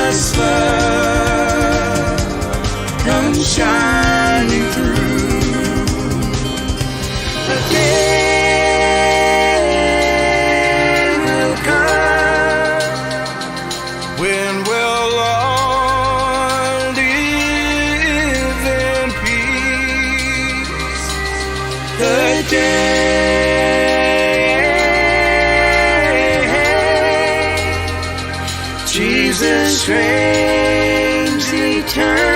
Jesus' love comes shining through. The day will come when we'll all live in peace. The day Jesus reigns eternity.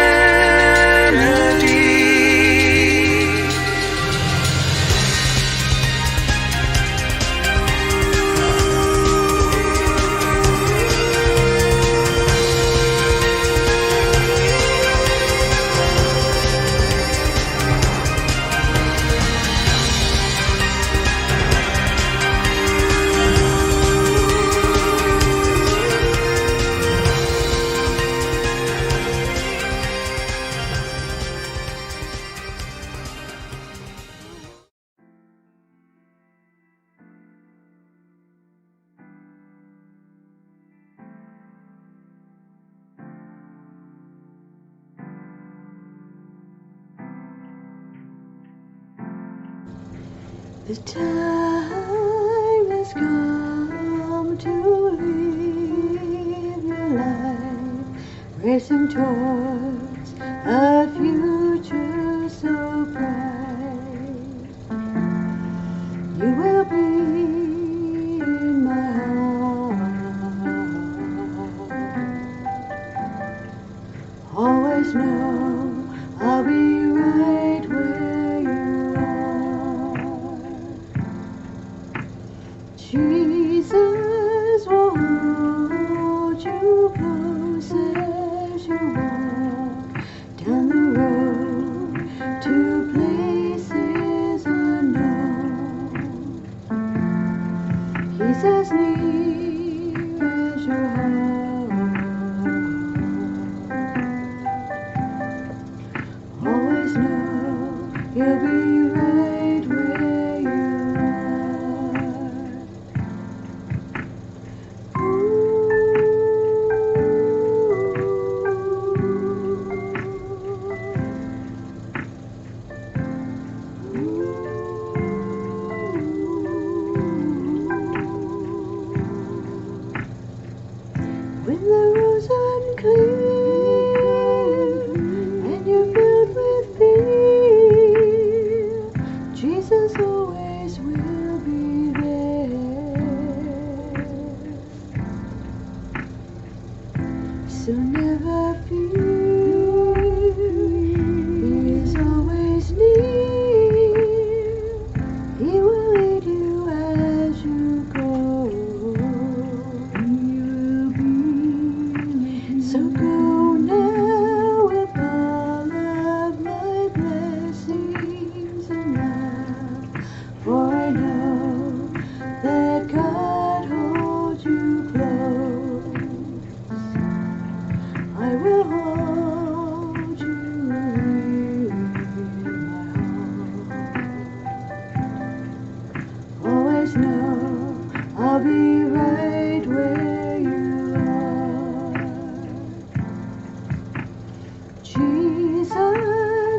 The time has come to live your life, racing towards a future so bright. You will be in my heart. Always know I'll be right where you are. Jesus will hold you close as you walk down the road to places unknown. He's as near as your heart. Always know you'll be right where you when the road's unclear and you're filled with fear, Jesus always will be there. So never fear, He is always near. He will lead you as you go. So go now with all of my blessings and love, for I know that God holds you close. I will hold you in my heart. Always know I'll be right where you are. Jesus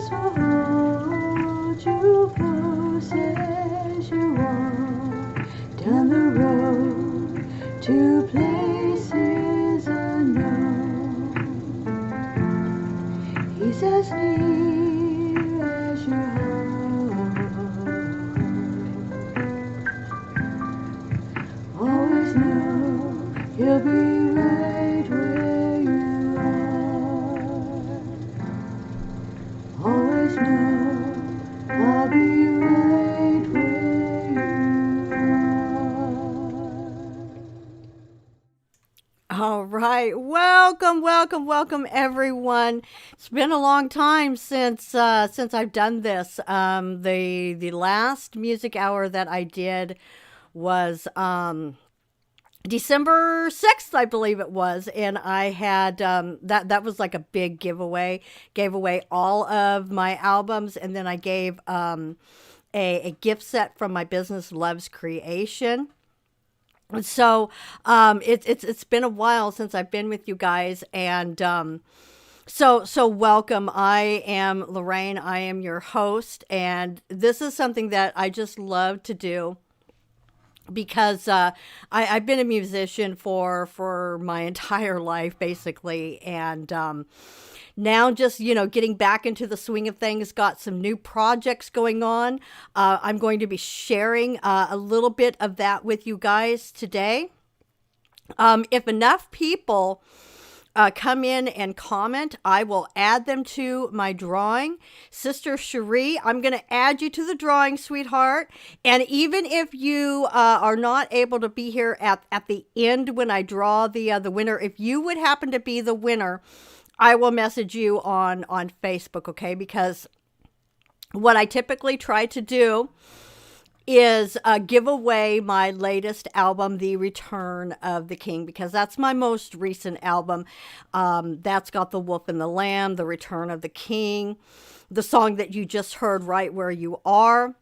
will hold you close as you walk down the road to places unknown. He's as near as your heart. Always know you'll be right where you are. Always know I'll be right where you are. All right. Welcome, everyone. It's been a long time since I've done this. The last music hour that I did was December 6th, I believe it was, and I had that was like a big giveaway. Gave away all of my albums, and then I gave a gift set from my business, Love's Creation. So it's been a while since I've been with you guys, and so welcome. I am Lorraine. I am your host, and this is something that I just love to do because I've been a musician for my entire life, basically, and now just getting back into the swing of things. Got some new projects going on. I'm going to be sharing a little bit of that with you guys today. If enough people come in and comment, I will add them to my drawing. Sister Cherie, I'm going to add you to the drawing, sweetheart. And even if you are not able to be here at the end when I draw the winner, if you would happen to be the winner, I will message you on Facebook, okay? Because what I typically try to do is give away my latest album, The Return of the King, because that's my most recent album. That's got The Wolf and the Lamb, The Return of the King, the song that you just heard, Right Where You Are.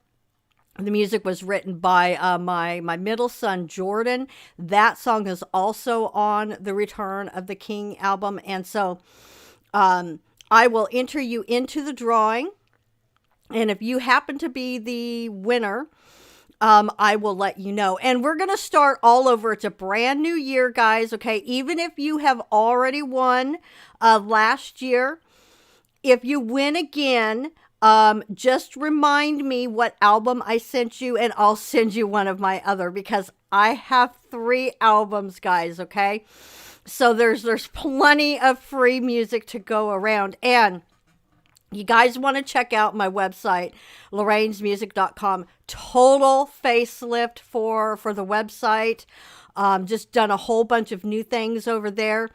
The music was written by my middle son, Jordan. That song is also on the Return of the King album. And so I will enter you into the drawing. And if you happen to be the winner, I will let you know. And we're going to start all over. It's a brand new year, guys. Okay. Even if you have already won last year, if you win again, just remind me what album I sent you, and I'll send you one of my other, because I have 3 albums, guys. Okay. So there's plenty of free music to go around. And you guys want to check out my website, lorrainesmusic.com. Total facelift for the website. Just done a whole bunch of new things over there.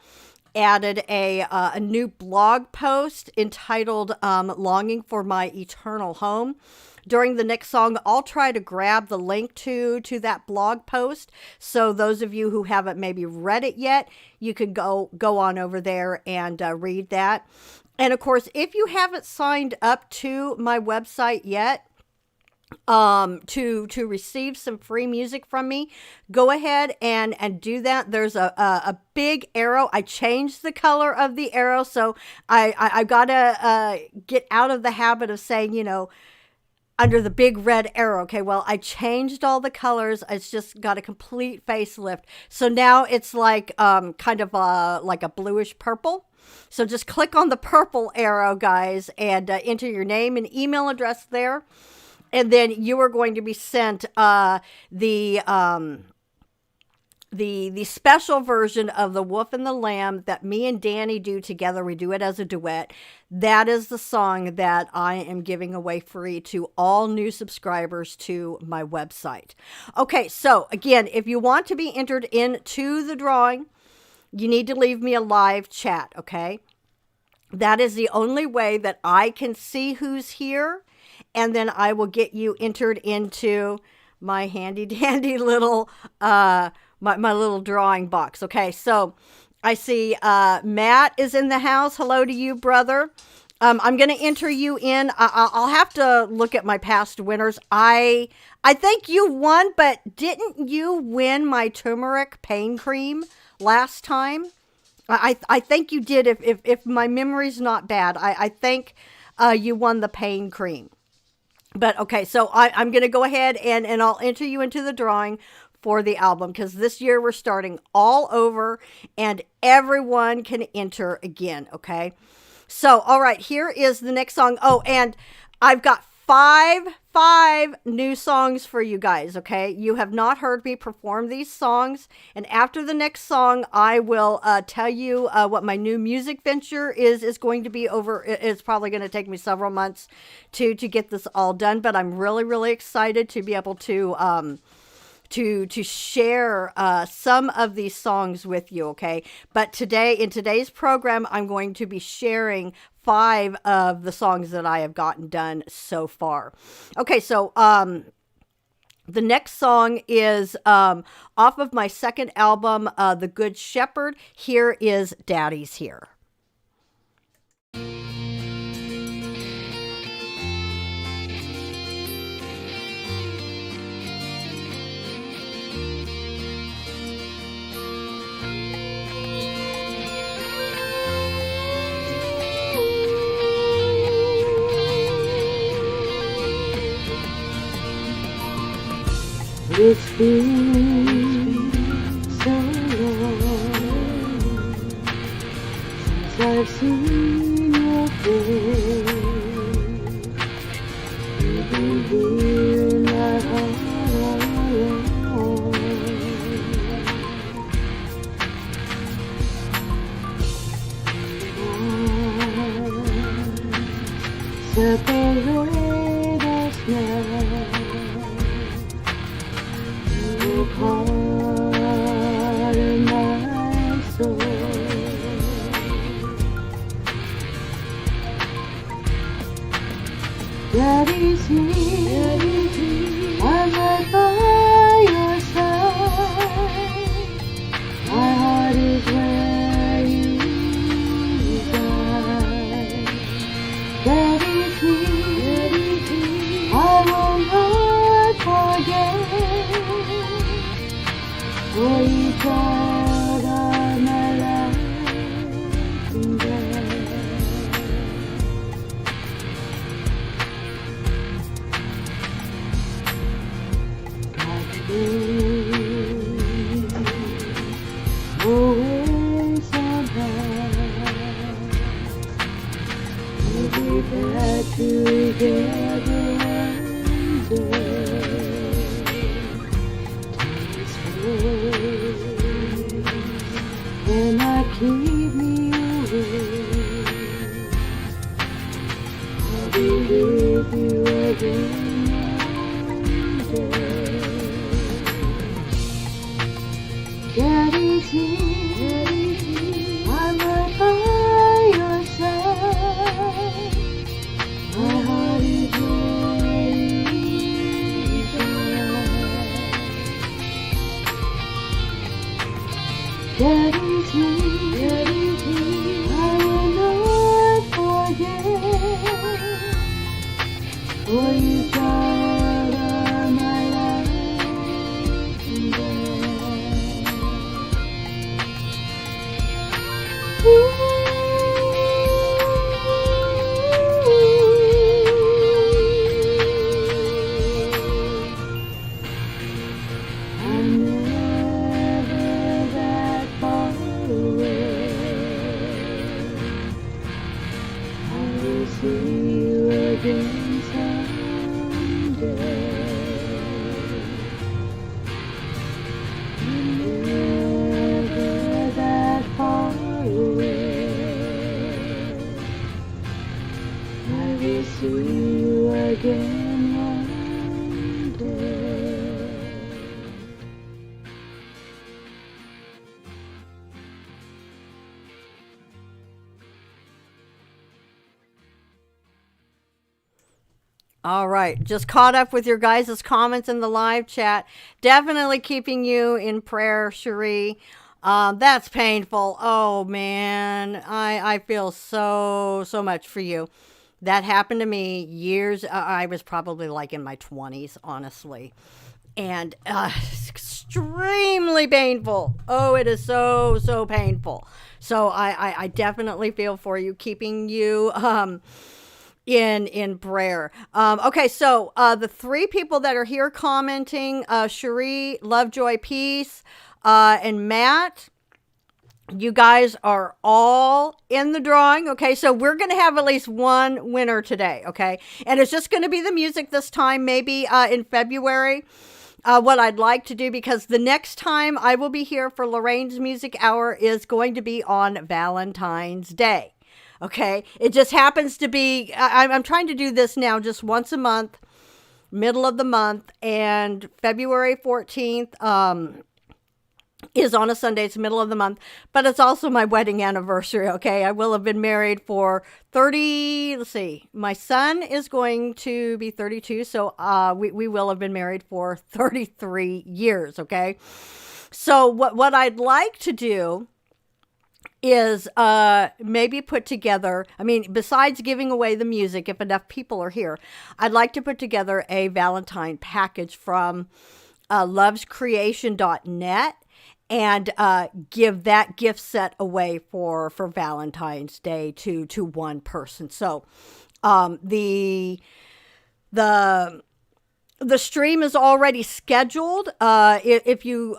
Added a new blog post entitled Longing for My Eternal Home. During the next song, I'll try to grab the link to that blog post. So those of you who haven't maybe read it yet, you can go on over there and read that. And of course, if you haven't signed up to my website yet, to receive some free music from me, go ahead and do that. There's a big arrow. I changed the color of the arrow, so I gotta get out of the habit of saying, under the big red arrow. Okay, well, I changed all the colors. It's just got a complete facelift. So now it's like kind of like a bluish purple. So just click on the purple arrow, guys, and enter your name and email address there. And then you are going to be sent the special version of The Wolf and the Lamb that me and Danny do together. We do it as a duet. That is the song that I am giving away free to all new subscribers to my website. Okay, so again, if you want to be entered into the drawing, you need to leave me a live chat, okay? That is the only way that I can see who's here, and then I will get you entered into my handy dandy little my little drawing box. Okay, so I see Matt is in the house. Hello to you, brother. I'm going to enter you in. I'll have to look at my past winners. I think you won, but didn't you win my turmeric pain cream last time? I think you did. If my memory's not bad, I think you won the pain cream. But okay, so I'm going to go ahead and I'll enter you into the drawing for the album, because this year we're starting all over and everyone can enter again, okay? So, all right, here is the next song. Oh, and I've got five new songs for you guys, okay? You have not heard me perform these songs, and after the next song, I will tell you what my new music venture is going to be over. It's probably going to take me several months to get this all done, but I'm really, really excited to be able to share some of these songs with you, okay? But today, in today's program, I'm going to be sharing 5 of the songs that I have gotten done so far. Okay, so the next song is off of my second album, The Good Shepherd. Here is Daddy's Here. It's been so long since I've seen your face. You've been here in my heart all along. Separate us now. You're part of my soul. Daddy's here, I'm right by your side. My heart is where you reside. Daddy's here, I will not forget. For you child of my life and death. Away somehow, we'll be back together one day. And I keep me away. I'll be with you again one day. Daddy's here, I'm right by your side. My heart is where you reside. Daddy's here, I will not forget. For you child of my life and death. I'm never that far away. I will see you again someday. I'm never that far away. I will see you again one day. All right. Just caught up with your guys' comments in the live chat. Definitely keeping you in prayer, Cherie. That's painful. Oh, man. I feel so much for you. That happened to me years. I was probably like in my 20s, honestly. And it's extremely painful. Oh, it is so painful. So I definitely feel for you, keeping you in prayer. Okay, so the three people that are here commenting, Cherie, Love, Joy, Peace, and Matt, you guys are all in the drawing. Okay, so we're going to have at least one winner today. Okay, and it's just going to be the music this time, maybe in February. What I'd like to do, because the next time I will be here for Lorraine's Music Hour is going to be on Valentine's Day. Okay, it just happens to be, I'm trying to do this now just once a month, middle of the month, and February 14th is on a Sunday. It's middle of the month, but it's also my wedding anniversary. Okay, I will have been married for 30, let's see, my son is going to be 32, so we will have been married for 33 years. Okay, so what I'd like to do is maybe put together, I mean, besides giving away the music, if enough people are here, I'd like to put together a Valentine package from lovescreation.net and give that gift set away for Valentine's Day to one person. So the The stream is already scheduled. If you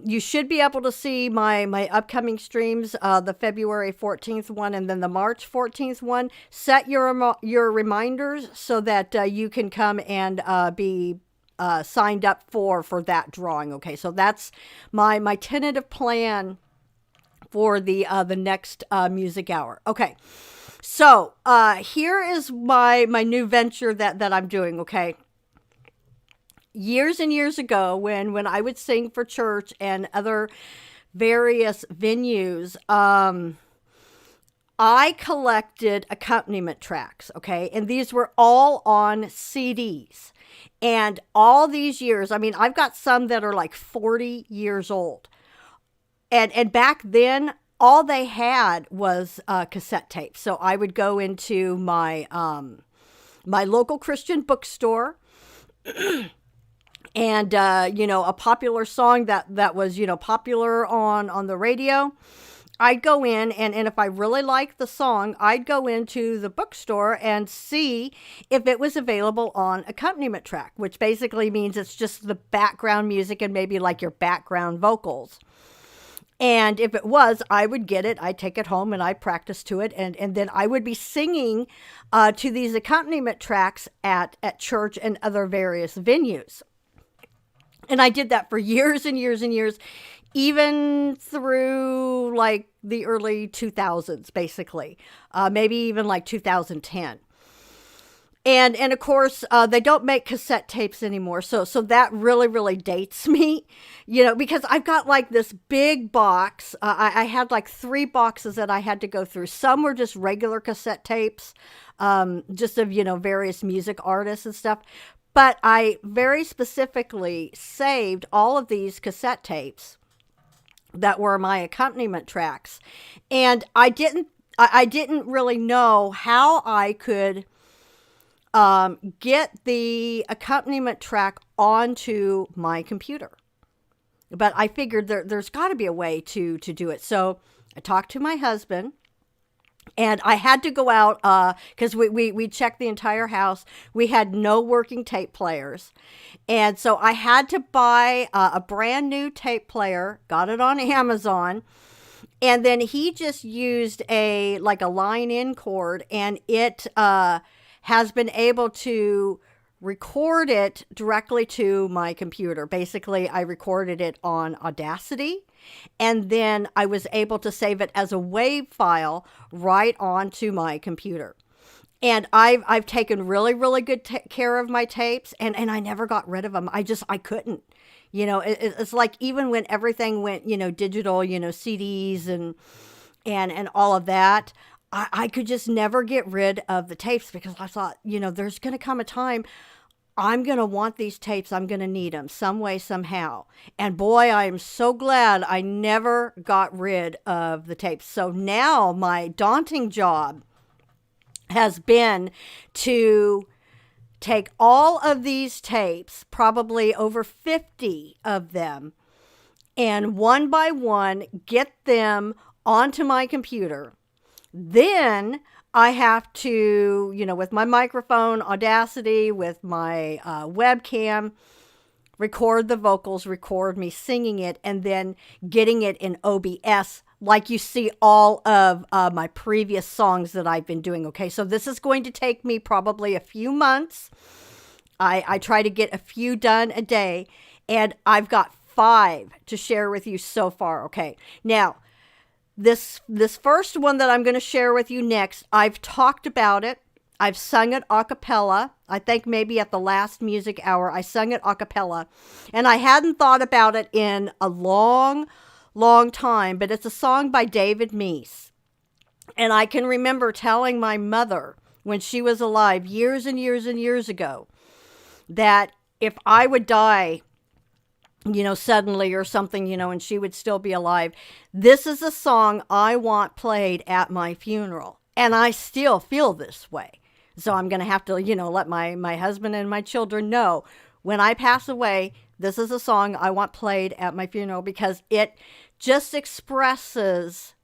you should be able to see my upcoming streams, the February 14th one and then the March 14th one. Set your reminders so that you can come and be signed up for that drawing. Okay, so that's my tentative plan for the next music hour. Okay, so here is my new venture that I'm doing. Okay. Years and years ago, when I would sing for church and other various venues, I collected accompaniment tracks, okay? And these were all on CDs. And all these years, I mean, I've got some that are like 40 years old. And back then, all they had was cassette tapes. So I would go into my my local Christian bookstore, and a popular song that was popular on the radio, I'd go in, and if I really liked the song, I'd go into the bookstore and see if it was available on accompaniment track, which basically means it's just the background music and maybe like your background vocals. And if it was, I would get it, I'd take it home and I'd practice to it. And then I would be singing to these accompaniment tracks at church and other various venues. And I did that for years and years and years, even through like the early 2000s, basically, maybe even like 2010. And of course, they don't make cassette tapes anymore. So that really, really dates me, because I've got like this big box. I had like 3 boxes that I had to go through. Some were just regular cassette tapes, just of, various music artists and stuff. But I very specifically saved all of these cassette tapes that were my accompaniment tracks. And I didn't really know how I could get the accompaniment track onto my computer. But I figured there's got to be a way to do it. So I talked to my husband. And I had to go out because we checked the entire house. We had no working tape players. And so I had to buy a brand new tape player, got it on Amazon. And then he just used a line-in cord, and it has been able to record it directly to my computer. Basically, I recorded it on Audacity. And then I was able to save it as a WAV file right onto my computer. And I've taken really, really good care of my tapes, and I never got rid of them. I couldn't. It's like even when everything went, digital, CDs and all of that, I could just never get rid of the tapes because I thought, there's going to come a time I'm going to want these tapes. I'm going to need them some way, somehow. And boy, I am so glad I never got rid of the tapes. So now my daunting job has been to take all of these tapes, probably over 50 of them, and one by one get them onto my computer. Then I have to, with my microphone, Audacity, with my webcam, record the vocals, record me singing it, and then getting it in OBS like you see all of my previous songs that I've been doing. Okay, so this is going to take me probably a few months. I try to get a few done a day, and I've got 5 to share with you so far. Okay, now, This first one that I'm going to share with you next, I've talked about it. I've sung it a cappella. I think maybe at the last music hour, I sung it a cappella. And I hadn't thought about it in a long, long time, but it's a song by David Meese. And I can remember telling my mother when she was alive years and years and years ago that if I would die suddenly or something, and she would still be alive, this is a song I want played at my funeral. And I still feel this way. So I'm going to have to, let my husband and my children know when I pass away, this is a song I want played at my funeral because it just expresses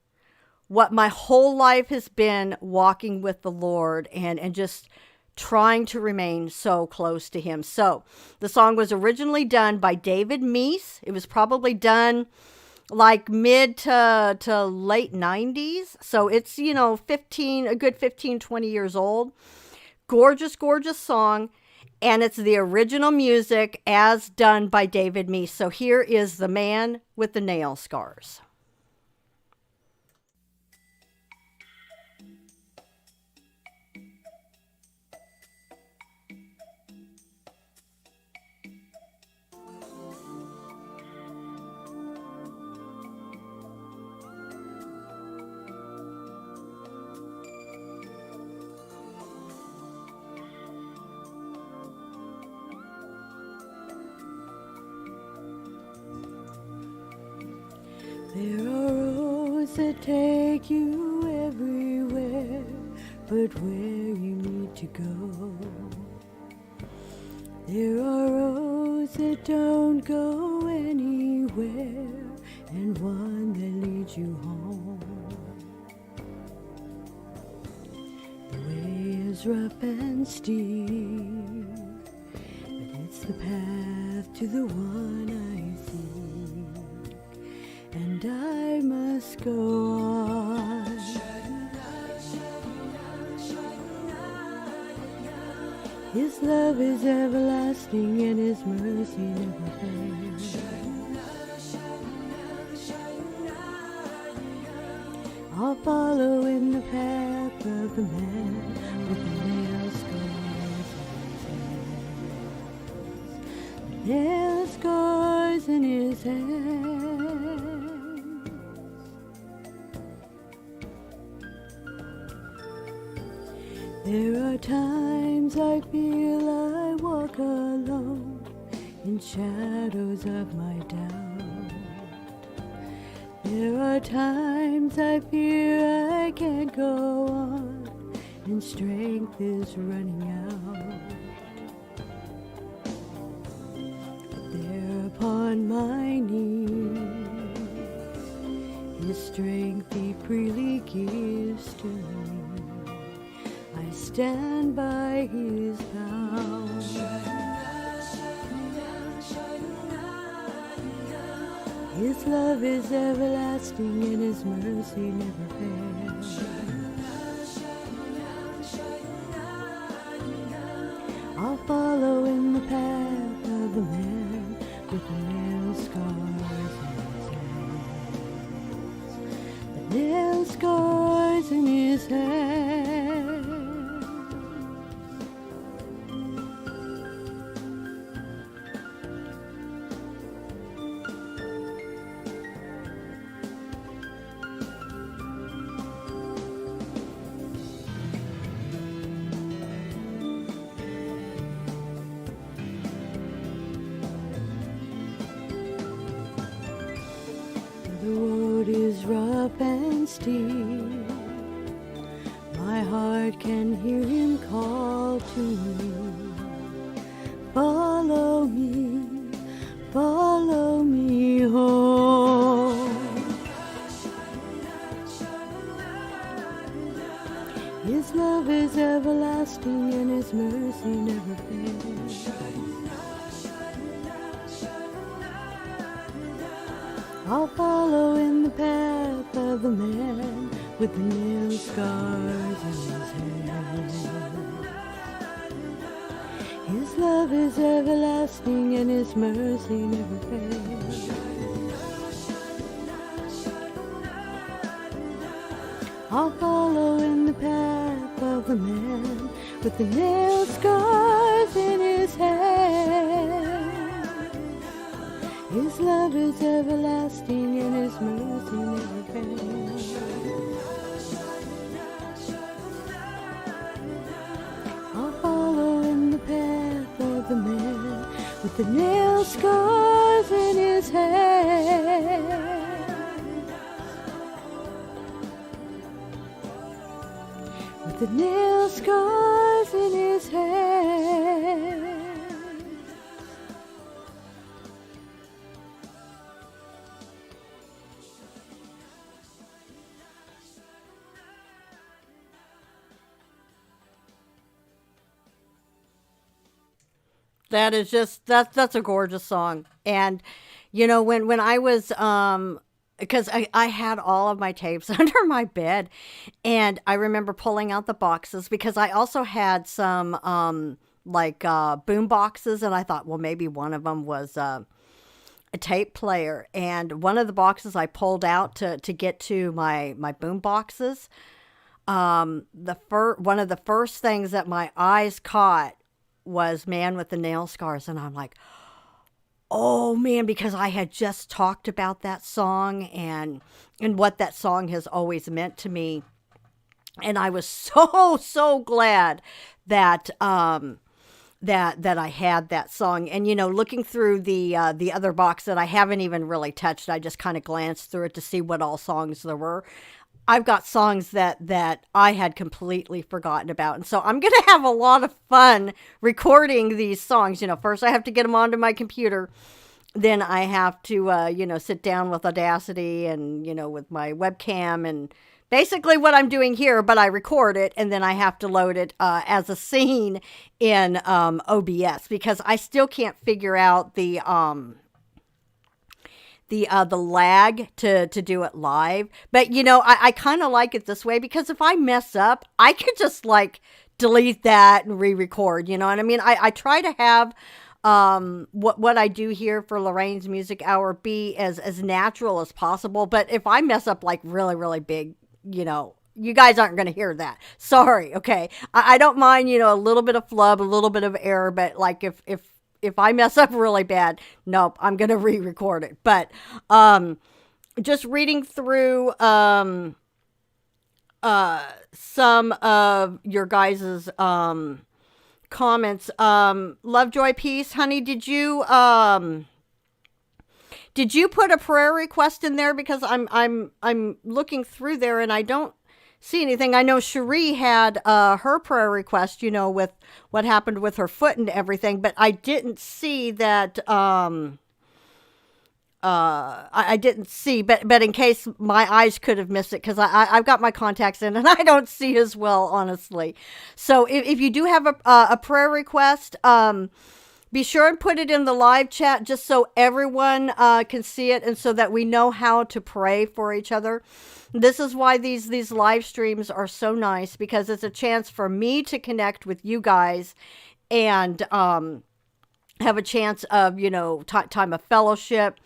what my whole life has been walking with the Lord and just trying to remain so close to him. So the song was originally done by David Meese. It was probably done like mid to late 90s. So it's, a good 15, 20 years old. Gorgeous, gorgeous song. And it's the original music as done by David Meese. So here is The Man with the Nail Scars. There are roads that take you everywhere, but where you need to go. There are roads that don't go anywhere, and one that leads you home. The way is rough and steep, but it's the path to the one I see. And I must go on. His love is everlasting and His mercy never fails. I'll follow in the path of the man with the nail scars in his hands. Nail scars in his hands. There are times I feel I walk alone in shadows of my doubt. There are times I fear I can't go on and strength is running out. But there upon my knees, His strength He freely gives to me. I stand by His power. His love is everlasting and His mercy never fails. I'll follow in the path of the man with the nail scars in his hands. The nail scars in his hands. The road is rough and steep. My heart can hear Him call to me. Follow me home. His love is everlasting and His mercy never fails. I'll follow in the path of the man with the nail scars in his hands. His love is everlasting and His mercy never fails. I'll follow in the path of the man with the nail scars in his hands. His love is everlasting and His mercy never fails. I'll follow in the path of the man with the nail scars in his hands. With the nail scars in his hands. That is just that's a gorgeous song. And when I was because I had all of my tapes under my bed, and I remember pulling out the boxes because I also had some boom boxes, and I thought, well, maybe one of them was a tape player. And one of the boxes I pulled out to get to my boom boxes, one of the first things that my eyes caught was Man with the Nail Scars. And I'm like, oh man, because I had just talked about that song and what that song has always meant to me. And I was so glad that that I had that song. And looking through the other box that I haven't even really touched, I just kind of glanced through it to see what all songs there were. I've got songs that I had completely forgotten about. And so I'm going to have a lot of fun recording these songs. First I have to get them onto my computer. Then I have to, sit down with Audacity and, with my webcam and basically what I'm doing here, but I record it and then I have to load it as a scene in OBS because I still can't figure out the lag to do it live. But I kind of like it this way because if I mess up, I could just delete that and re-record. You know what I mean? I try to have what I do here for Lorraine's Music Hour be as natural as possible. But if I mess up really, really big, you guys aren't going to hear that. Sorry. Okay. I don't mind, a little bit of flub, a little bit of error, but if I mess up really bad, nope, I'm going to re-record it. But just reading through some of your guys's comments. Love, Joy, Peace. Honey, did you put a prayer request in there? Because I'm looking through there and I don't see anything. I know Cherie had her prayer request, with what happened with her foot and everything, but I didn't see that. I didn't see, but in case my eyes could have missed it, because I've got my contacts in and I don't see as well, honestly. So if you do have a prayer request, be sure and put it in the live chat just so everyone can see it and so that we know how to pray for each other. This is why these live streams are so nice, because it's a chance for me to connect with you guys and have a chance of, time of fellowship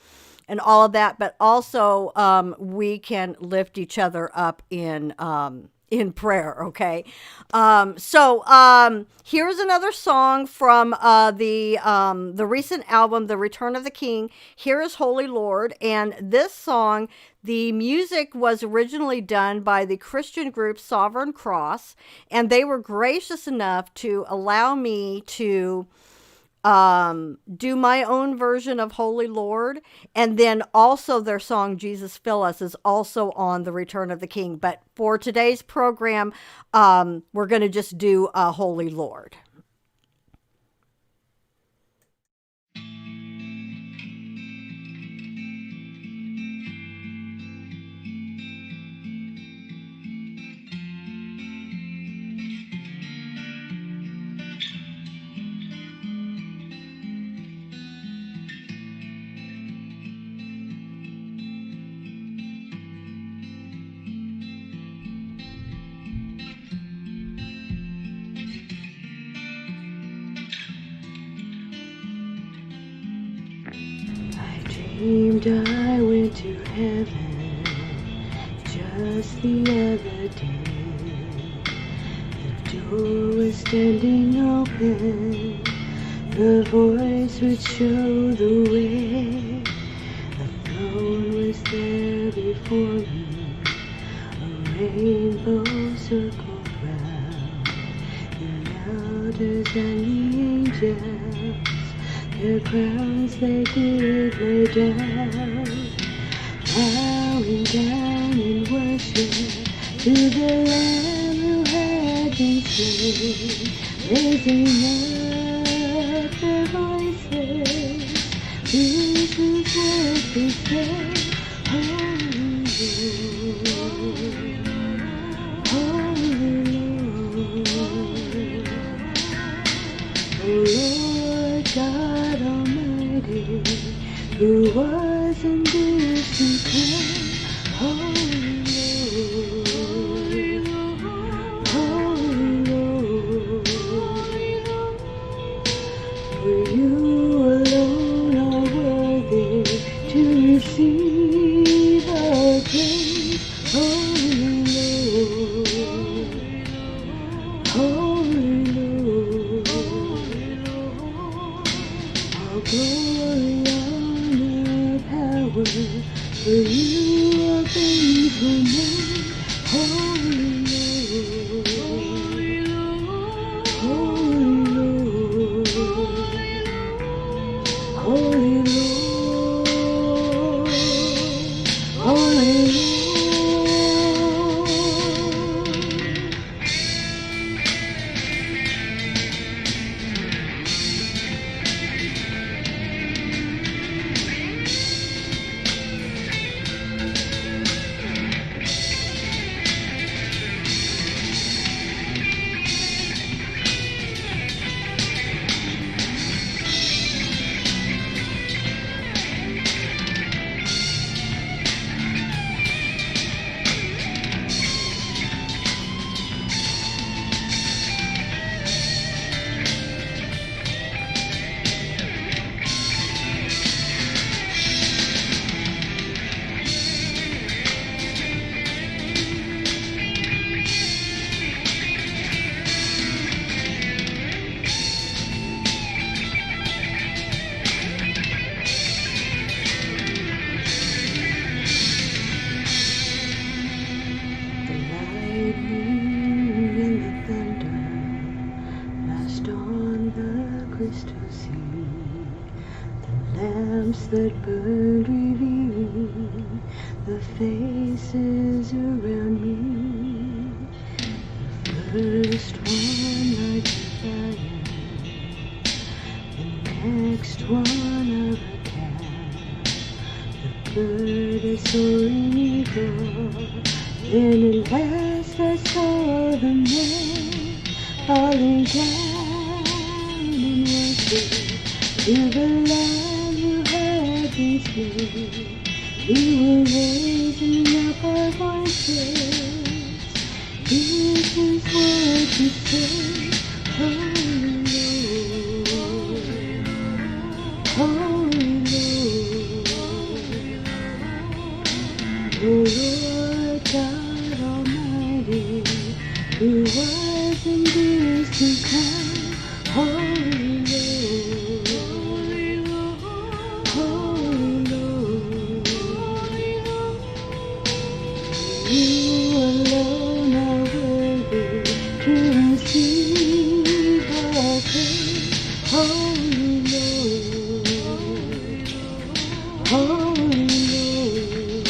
and all of that. But also we can lift each other up in prayer, okay? So here's another song from the recent album, The Return of the King. Here is Holy Lord. And this song, the music was originally done by the Christian group Sovereign Cross, and they were gracious enough to allow me to do my own version of Holy Lord. And then also their song, Jesus Fill Us, is also on The Return of the King. But for today's program, we're going to just do Holy Lord. Dreamed I went to heaven just the other day. The door was standing open, the voice would show the way. A throne was there before me, a rainbow circled round. The elders and the angels, their crowns they did lay down, bowing down in worship to the Lamb who had been slain, raising up their voices, these who would be said, Holy Lord, Holy Lord, O Lord God Almighty, who was and is to come. Holy Lord, holy Lord, for you alone are worthy to receive our praise. Holy Lord, holy Lord, all glory, honor, power, for you are faithful man. Holy Lord, holy Lord, holy Lord, holy Lord. The lightning and the thunder flashed on the crystal sea. The lamps that burned revealing the faces around me. The first one like a fire, the next one of a cat, the bird a soaring eagle. Then at last I saw the man falling down in worship to the Lamb who had been slain. We were raising up our voices. This is what we say. Holy Lord, holy Lord, O Lord God Almighty, who was and is to come. Holy Lord, holy Lord, you alone are worthy to receive our praise. Holy Lord, holy Lord,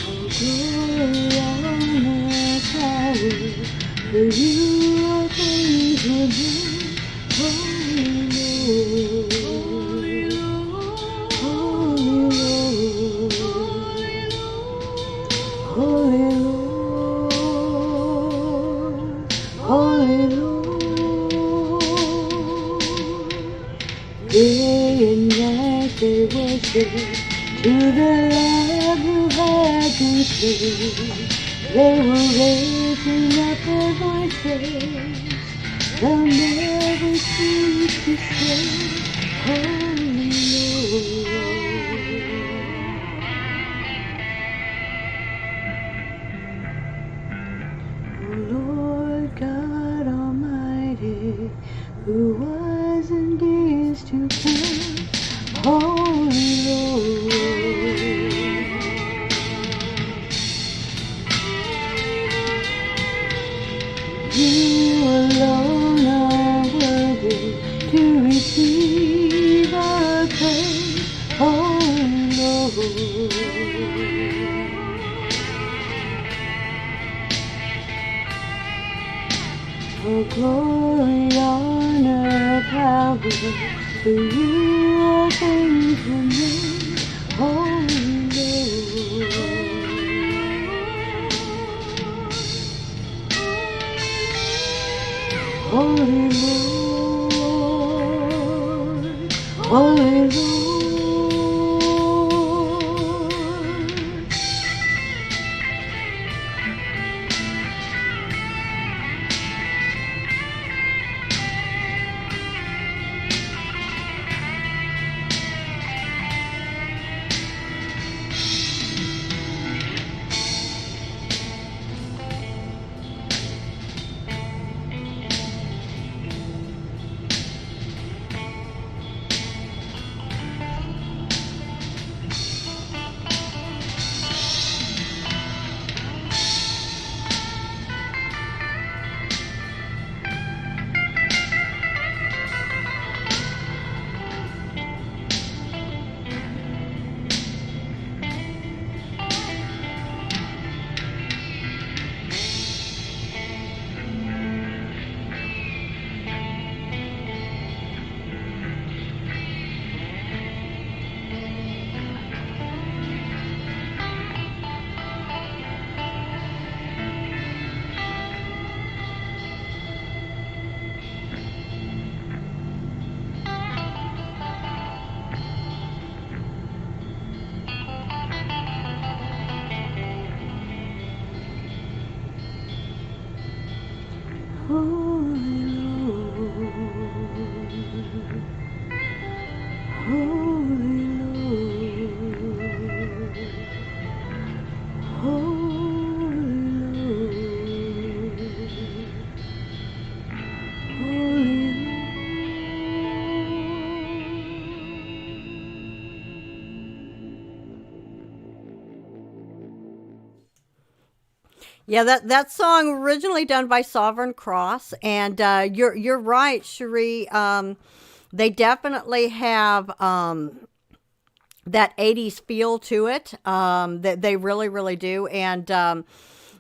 all glory, honor, power, for you are faithful man. Holy Lord, holy Lord, holy Lord, holy Lord. Day and night they worship to the Lamb who had been slain. They were raising up their voices. They'll never cease to say, Holy Lord. O Lord God Almighty, who was and is to come. Holy Lord, you alone are worthy to receive our praise. Holy Lord, all glory, honor, power, for you are faithful man. Holy Lord, holy Lord, all alone. Yeah, that song originally done by Sovereign Cross, and you're right, Cherie. They definitely have that '80s feel to it. That they really, really do. And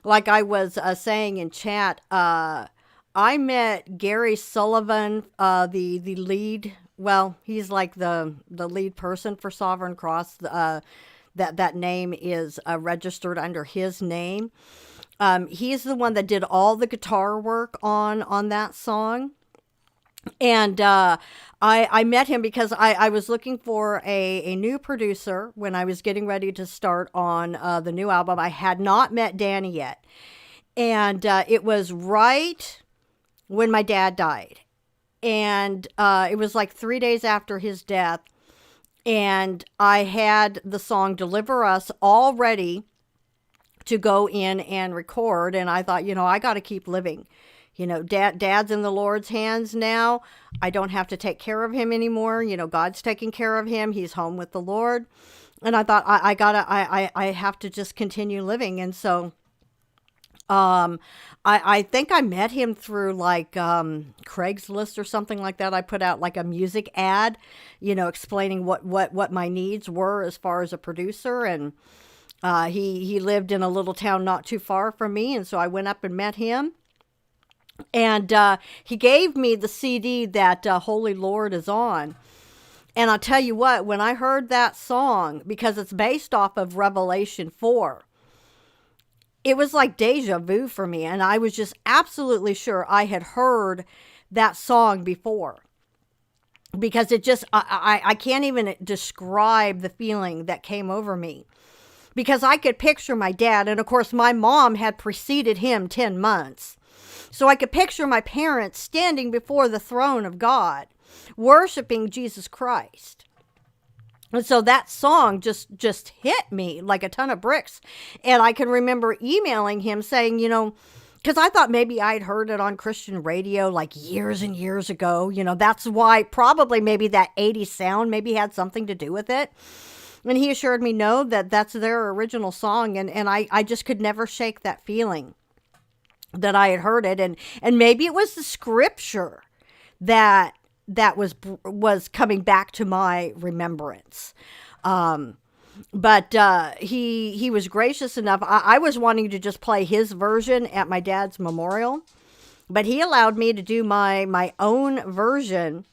like I was saying in chat, I met Gary Sullivan, the lead. Well, he's like the lead person for Sovereign Cross. That name is registered under his name. He's the one that did all the guitar work on that song. And I met him because I was looking for a new producer when I was getting ready to start on the new album. I had not met Danny yet. And it was right when my dad died. And it was like 3 days after his death. And I had the song Deliver Us all ready to go in and record. And I thought, I got to keep living. Dad's in the Lord's hands now. I don't have to take care of him anymore. God's taking care of him. He's home with the Lord. And I thought, I have to just continue living. And so, I think I met him through like, Craigslist or something like that. I put out like a music ad, explaining what my needs were as far as a producer. And, he lived in a little town not too far from me. And so I went up and met him. And he gave me the CD that Holy Lord is on. And I'll tell you what, when I heard that song, because it's based off of Revelation 4, it was like deja vu for me. And I was just absolutely sure I had heard that song before. Because it just, I can't even describe the feeling that came over me. Because I could picture my dad, and of course my mom had preceded him 10 months. So I could picture my parents standing before the throne of God, worshiping Jesus Christ. And so that song just hit me like a ton of bricks. And I can remember emailing him saying, because I thought maybe I'd heard it on Christian radio like years and years ago. That's why probably maybe that 80s sound maybe had something to do with it. And he assured me, no, that's their original song. And I just could never shake that feeling that I had heard it. And maybe it was the scripture that was coming back to my remembrance. But he was gracious enough. I was wanting to just play his version at my dad's memorial, but he allowed me to do my own version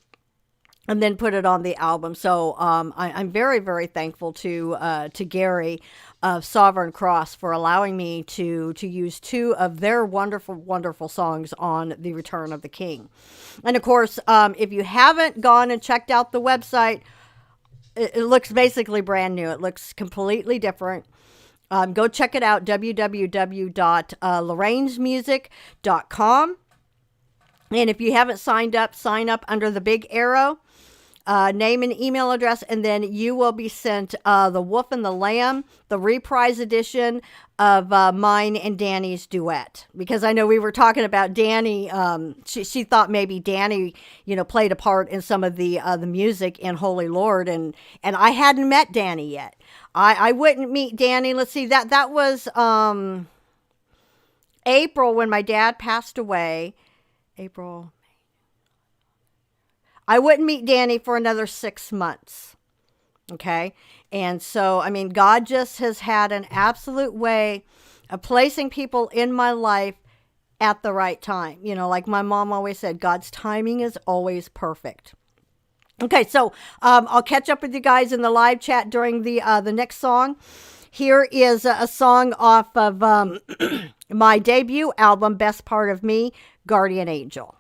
and then put it on the album. So I'm very, very thankful to Gary of Sovereign Cross for allowing me to use two of their wonderful, wonderful songs on The Return of the King. And of course, if you haven't gone and checked out the website, it looks basically brand new. It looks completely different. Go check it out, www.lorrainesmusic.com. And if you haven't signed up, sign up under the big arrow, name and email address, and then you will be sent The Wolf and the Lamb, the reprise edition of mine and Danny's duet. Because I know we were talking about Danny. She thought maybe Danny, played a part in some of the music in Holy Lord, and I hadn't met Danny yet. I wouldn't meet Danny. Let's see, that was April when my dad passed away. April. I wouldn't meet Danny for another 6 months. Okay. And so, I mean, God just has had an absolute way of placing people in my life at the right time. Like my mom always said, God's timing is always perfect. Okay. So, I'll catch up with you guys in the live chat during the next song. Here is a song off of my debut album, Best Part of Me, Guardian Angel.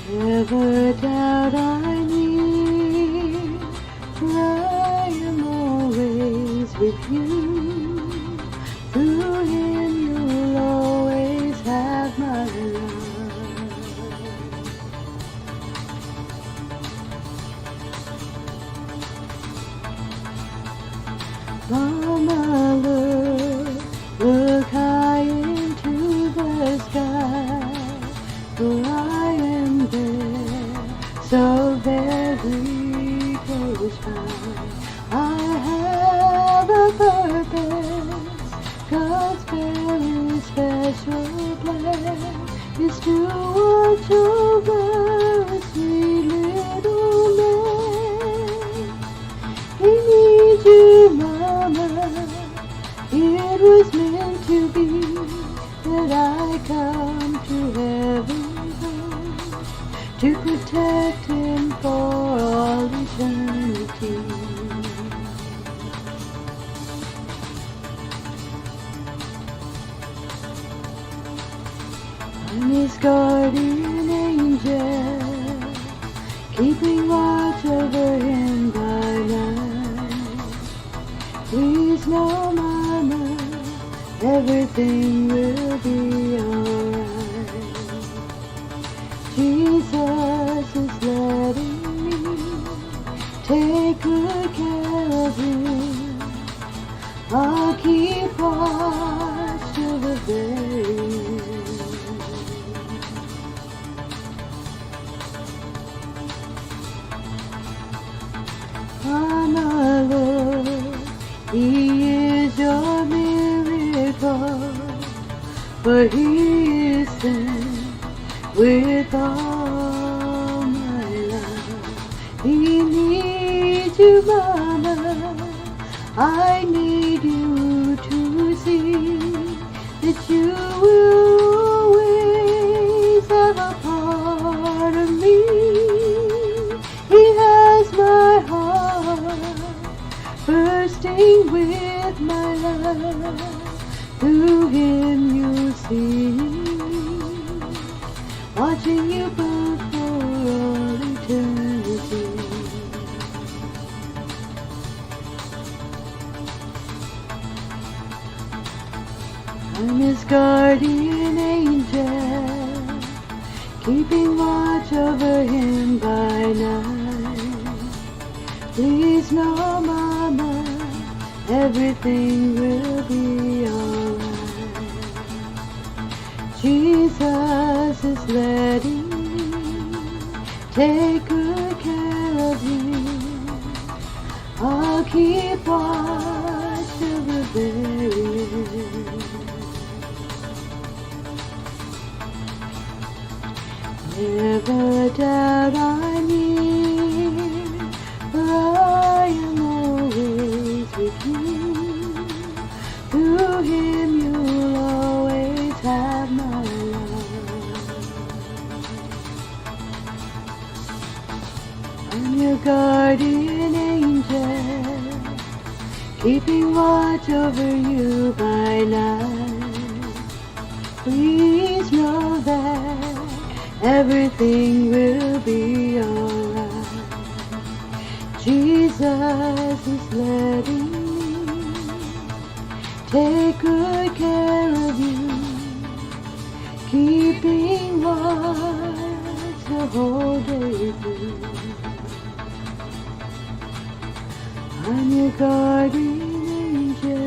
Never doubt I need, for I am always with you. Through him you'll always have my love. Mama, look high into the sky, for I am there, so very close by. I have a purpose, God's very special plan is to watch over a sweet little man. He needs you, Mama. It was meant to be that I come to heaven to protect him for all eternity. I'm his guardian angel, keeping watch over him by night. Please know, Mama, everything will be alright. Jesus is letting me take good care of him. I'll keep watch till the very end. Mama, Lord, he is your miracle, for he is sent with all my love. He needs you, Mama. I need you to see that you will always have a part of me. He has my heart bursting with my love. Through him you'll see me, watching you both for all eternity. I'm his guardian angel, keeping watch over him by night. Please know, Mama, everything will be alright. Jesus is letting me take good care of him. I'll keep watch till the very end. Never doubt I'm near, for I am always with you. Through keeping watch over you by night. Please know that everything will be alright. Jesus is letting me take good care of you, keeping watch the whole day through. I'm your guardian angel.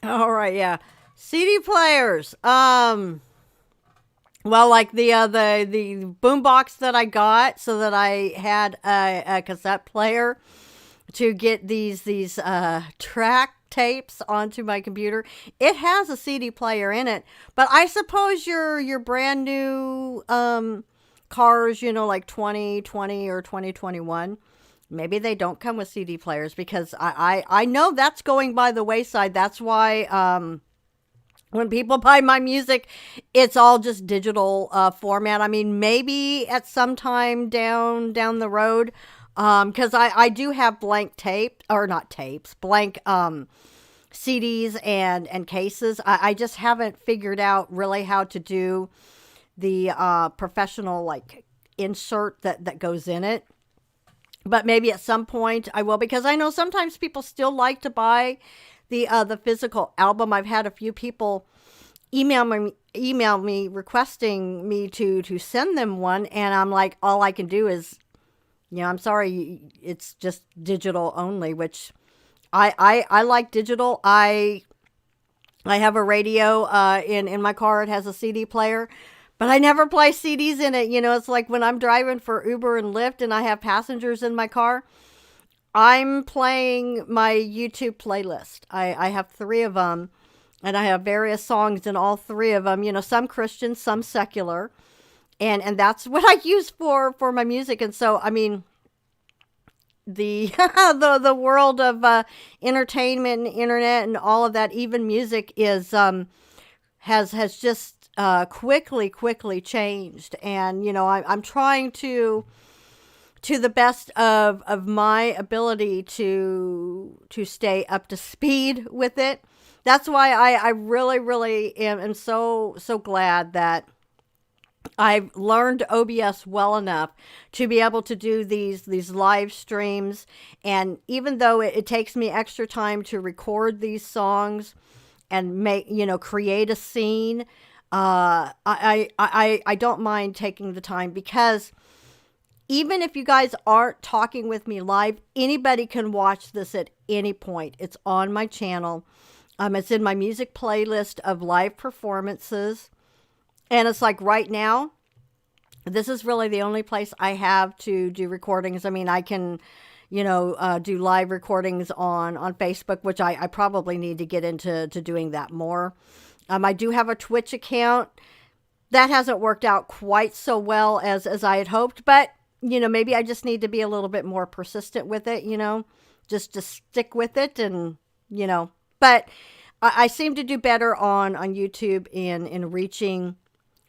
All right, yeah. CD players. Well, like the boom box that I got, so that I had a cassette player to get these track tapes onto my computer. It has a CD player in it, but I suppose your brand new cars, like 2020 or 2021, maybe they don't come with CD players, because I know that's going by the wayside. That's why when people buy my music, it's all just digital format. I mean, maybe at some time down the road, because I do have blank tape, or not tapes, blank CDs and cases. I just haven't figured out really how to do the professional like insert that goes in it. But maybe at some point I will, because I know sometimes people still like to buy the physical album. I've had a few people email me requesting me to send them one, and I'm like, all I can do is, I'm sorry, it's just digital only, which I like digital. I have a radio in my car. It has a CD player, but I never play CDs in it. It's like when I'm driving for Uber and Lyft and I have passengers in my car, I'm playing my YouTube playlist. I have 3 of them, and I have various songs in all 3 of them. Some Christian, some secular, and that's what I use for my music. And so, I mean, the the world of entertainment and internet and all of that, even music, is has just quickly changed. And I'm trying to the best of my ability to stay up to speed with it. That's why I really am so glad that I've learned OBS well enough to be able to do these live streams. And even though it takes me extra time to record these songs and create a scene, I don't mind taking the time, because even if you guys aren't talking with me live, anybody can watch this at any point. It's on my channel. It's in my music playlist of live performances. And it's like right now, this is really the only place I have to do recordings. I mean, I can, do live recordings on Facebook, which I probably need to get into doing that more. I do have a Twitch account. That hasn't worked out quite so well as I had hoped, but, maybe I just need to be a little bit more persistent with it, just to stick with it. And, but I seem to do better on YouTube in reaching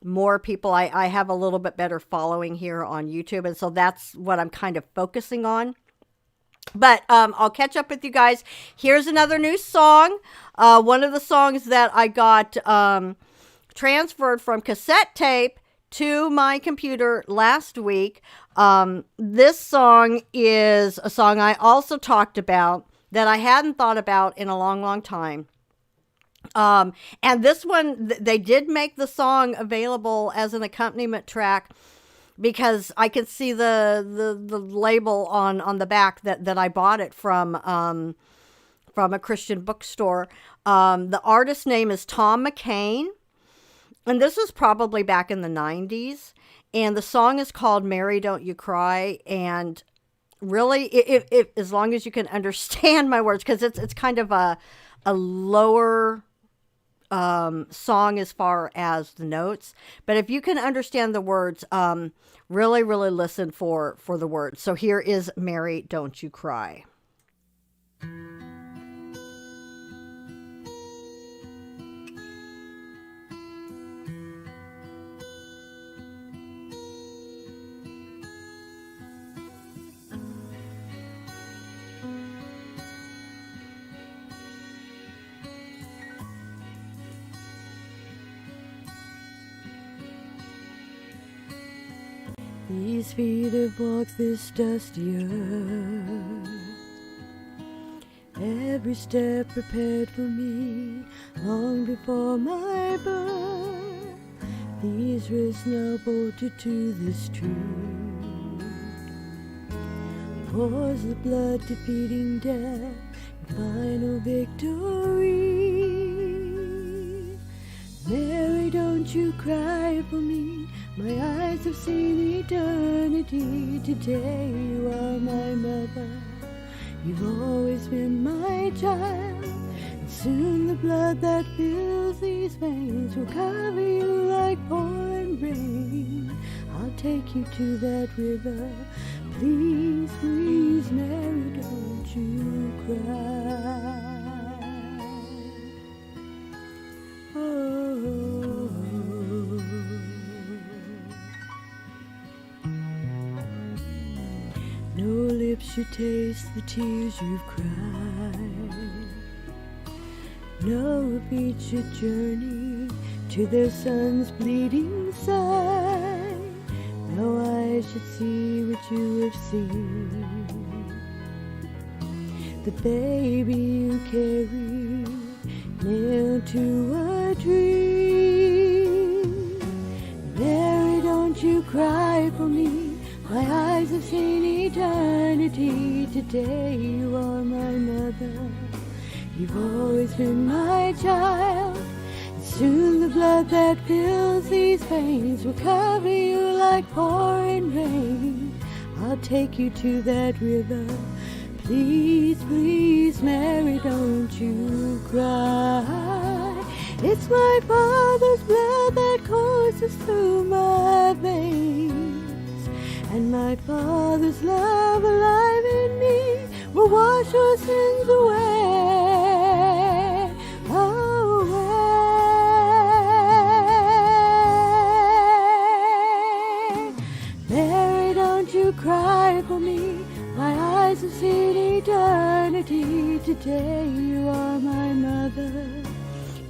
more people. I have a little bit better following here on YouTube, and so that's what I'm kind of focusing on. But I'll catch up with you guys. Here's another new song. One of the songs that I got transferred from cassette tape to my computer last week. This song is a song I also talked about that I hadn't thought about in a long time. And this one, they did make the song available as an accompaniment track, because I could see the label on the back that I bought it from a Christian bookstore. The artist name is Tom McCain, and this was probably back in the 90s. And the song is called "Mary, Don't You Cry." And really, if as long as you can understand my words, because it's kind of a lower song as far as the notes, but if you can understand the words, really listen for the words. So here is "Mary, Don't You Cry." These feet have walked this dusty earth. Every step prepared for me long before my birth. These wrists now bolted to this truth. Pours the blood defeating death, final victory. Mary, don't you cry for me. My eyes have seen eternity. Today you are my mother. You've always been my child. And soon the blood that fills these veins will cover you like pouring rain. I'll take you to that river. Please, please, Mary, don't you cry. Oh. No lips should taste the tears you've cried. No feet should journey to their son's bleeding side. No eyes should see what you have seen. The baby you carry nailed to a tree. Mary, don't you cry for me. My eyes have seen eternity. Today you are my mother. You've always been my child. And soon the blood that fills these veins will cover you like pouring rain. I'll take you to that river. Please, please, Mary, don't you cry. It's my Father's blood that courses through my veins. And my Father's love alive in me will wash your sins away, away. Mary, don't you cry for me. My eyes have seen eternity. Today you are my mother.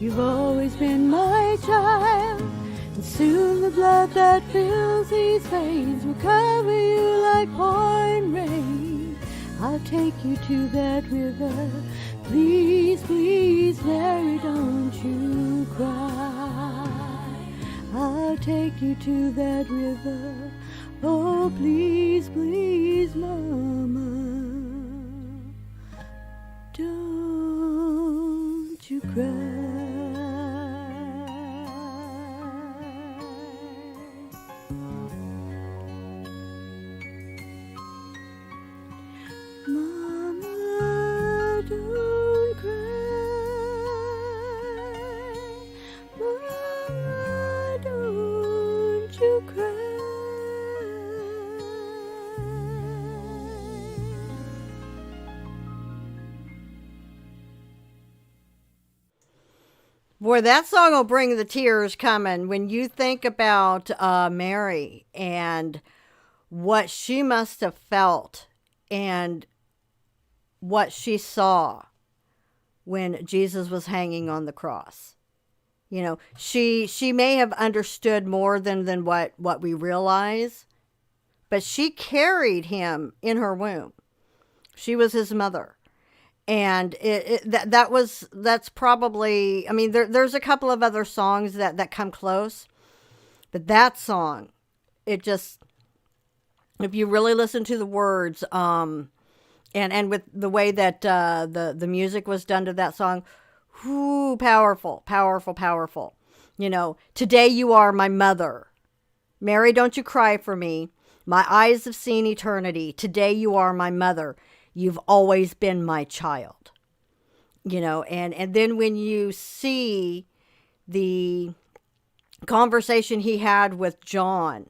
You've always been my child. And soon the blood that fills these veins will cover you like pouring rain. I'll take you to that river. Please, please, Mary, don't you cry. I'll take you to that river. Oh, please, please, Mama, don't you cry. Mama, don't cry. Mama, don't you cry. Boy, that song will bring the tears coming when you think about Mary and what she must have felt and what she saw when Jesus was hanging on the cross. You know, she may have understood more than what we realize, but she carried him in her womb. She was his mother. And that's probably, I mean, there's a couple of other songs that come close, but that song, it just, if you really listen to the words, and with the way that the music was done to that song, whoo, powerful, powerful, powerful. You know, today you are my mother. Mary, don't you cry for me. My eyes have seen eternity. Today you are my mother. You've always been my child. You know, and then when you see the conversation he had with John,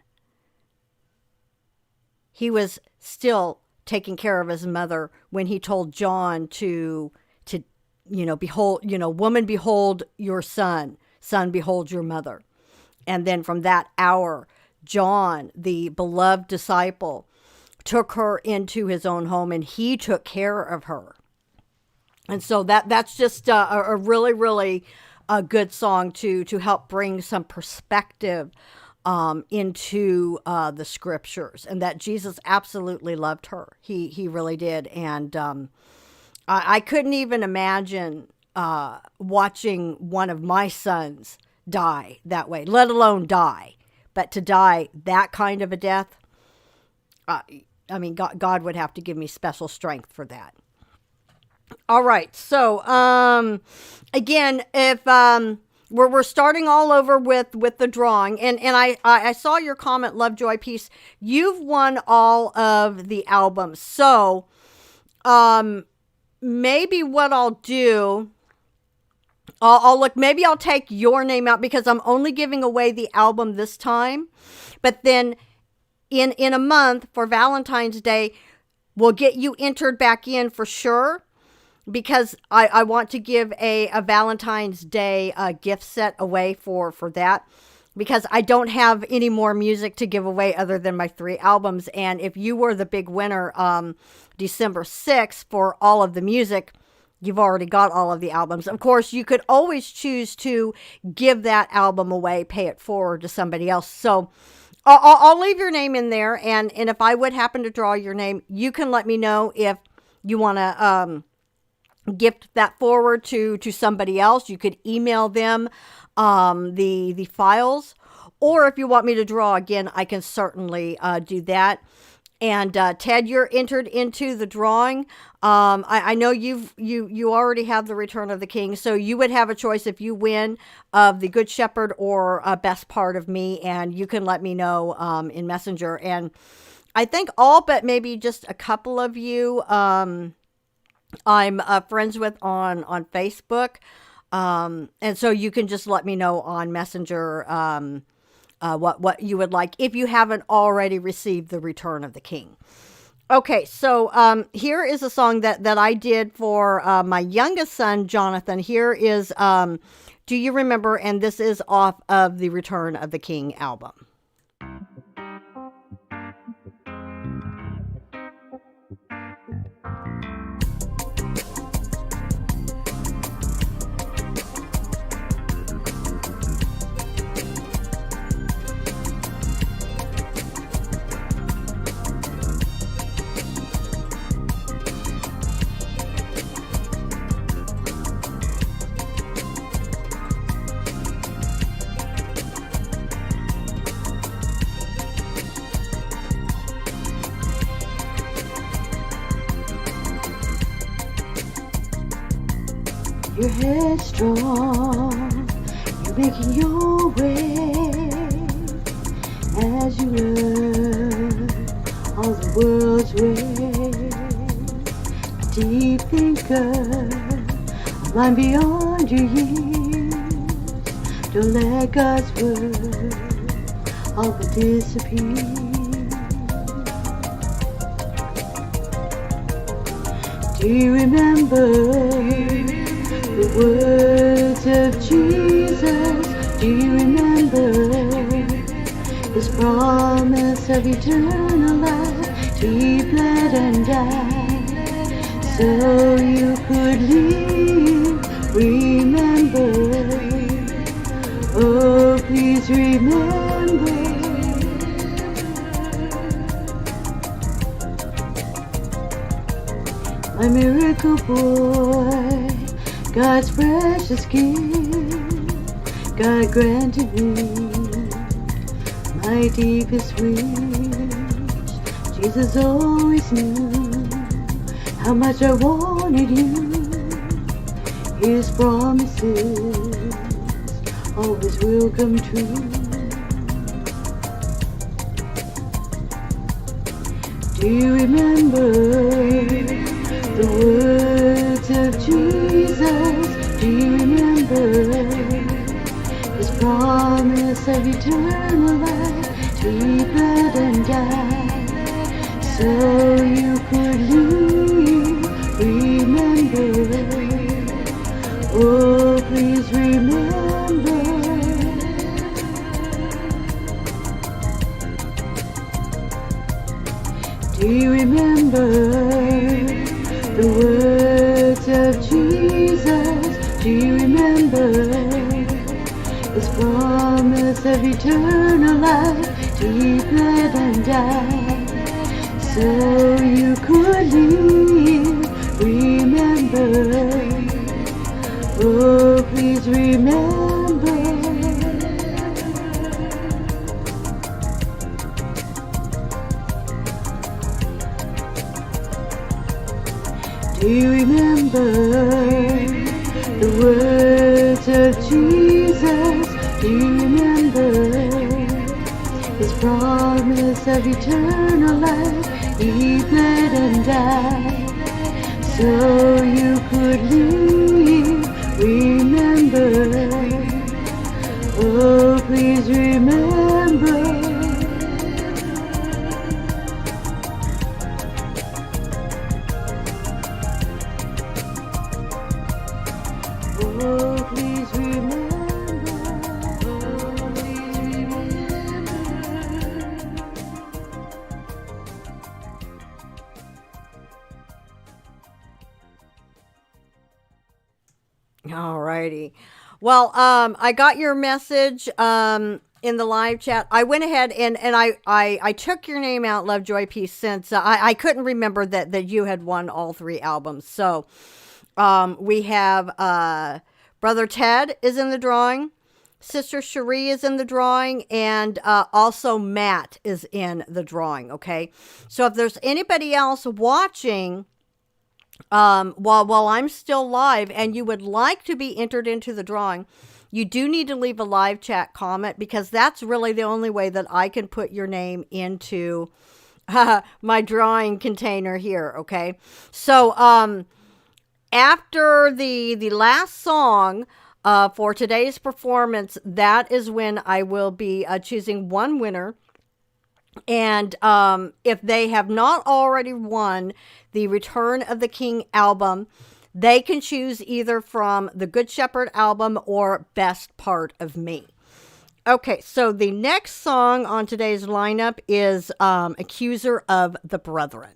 he was still taking care of his mother when he told John to behold, woman, behold your son, son, behold your mother. And then from that hour, John, the beloved disciple, took her into his own home, and he took care of her. And so that's just a really, really good song to help bring some perspective into the scriptures, and that Jesus absolutely loved her. He really did. And I couldn't even imagine watching one of my sons die that way, let alone die. But to die that kind of a death, I mean, God would have to give me special strength for that. All right. So, again, if we're starting all over with the drawing, and I saw your comment, Love, Joy, Peace. You've won all of the albums. So, maybe what I'll do, I'll look, maybe I'll take your name out because I'm only giving away the album this time. But then in a month for Valentine's Day, we'll get you entered back in for sure, because I want to give a Valentine's Day gift set away for that, because I don't have any more music to give away other than my 3 albums. And if you were the big winner December 6th for all of the music, you've already got all of the albums. Of course, you could always choose to give that album away, pay it forward to somebody else. So I'll leave your name in there, and if I would happen to draw your name, you can let me know if you want to gift that forward to somebody else. You could email them the files, or if you want me to draw again, I can certainly do that. And Ted, you're entered into the drawing. I know you already have the Return of the King, so you would have a choice if you win of the Good Shepherd or Best Part of Me, and you can let me know in Messenger. And I think all but maybe just a couple of you I'm friends with on Facebook, and so you can just let me know on Messenger what you would like if you haven't already received the Return of the King. Okay, so here is a song that I did for my youngest son, Jonathan. Here is Do You Remember? And this is off of the Return of the King album. You're headstrong, you're making your way as you learn all the world's ways. Deep thinker, a mind beyond your years. Don't let God's word all but disappear. Do you remember the words of Jesus? Do you remember His promise of eternal life? He bled and died so you could live. Remember, oh please remember. My miracle boy, God's precious gift, God granted me my deepest wish. Jesus always knew how much I wanted you. His promises always will come true. Do you remember the words of Jesus? Do you remember His promise of eternal life? He bled and died so you could live. Remember, oh please remember. Do you remember the words of Jesus? Do you remember His promise of eternal life, He bled and died, so you could live. Remember, oh please remember. Do you remember the words of Jesus? Do you remember His promise of eternal life? He bled and died, so you could live. Remember, oh please remember. Oh, please remember. Oh, please remember. All righty. Well, I got your message in the live chat. I went ahead and I took your name out, Love, Joy, Peace, since I couldn't remember that you had won all 3 albums. So we have Brother Ted is in the drawing. Sister Cherie is in the drawing, and also Matt is in the drawing, okay? So if there's anybody else watching while I'm still live and you would like to be entered into the drawing, you do need to leave a live chat comment, because that's really the only way that I can put your name into my drawing container here, okay? So after the last song for today's performance, that is when I will be choosing one winner. And if they have not already won the Return of the King album, they can choose either from the Good Shepherd album or Best Part of Me. Okay, so the next song on today's lineup is Accuser of the Brethren.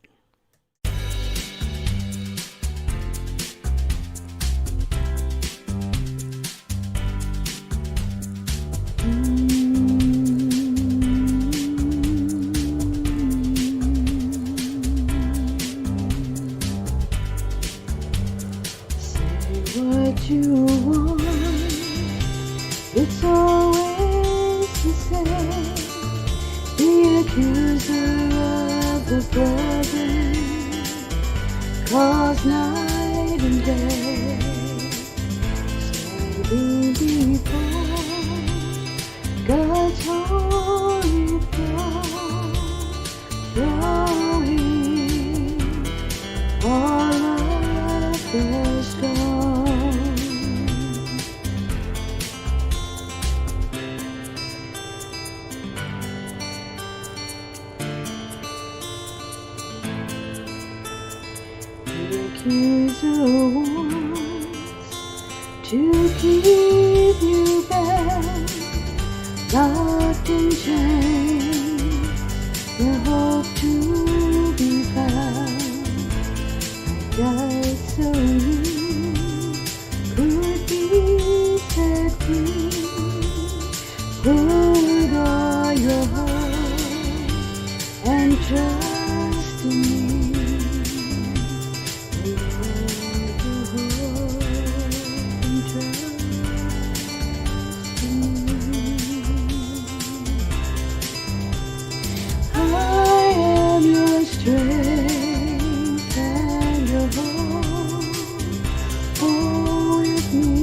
What you want, it's always the same. The accuser of the brethren calls night and day, standing before God's holy throne, throwing all of their storm. Accuser wants to keep you bound, locked in chains, your hope to be found. I died so you could be set free. Put all your heart and trust in me. Strength and your hope. Oh, with me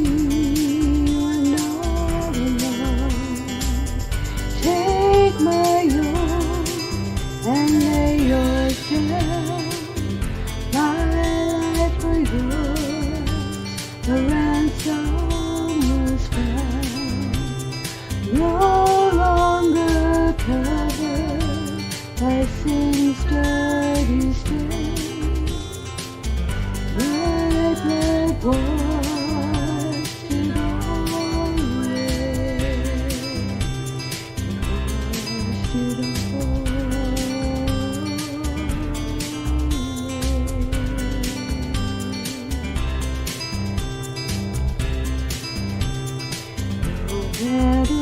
you're not alone. Take my yoke and lay yours down. My life for yours, the ransom was found. No longer covered by sin's dirty stain. My blood washed it all away. Washed it all away.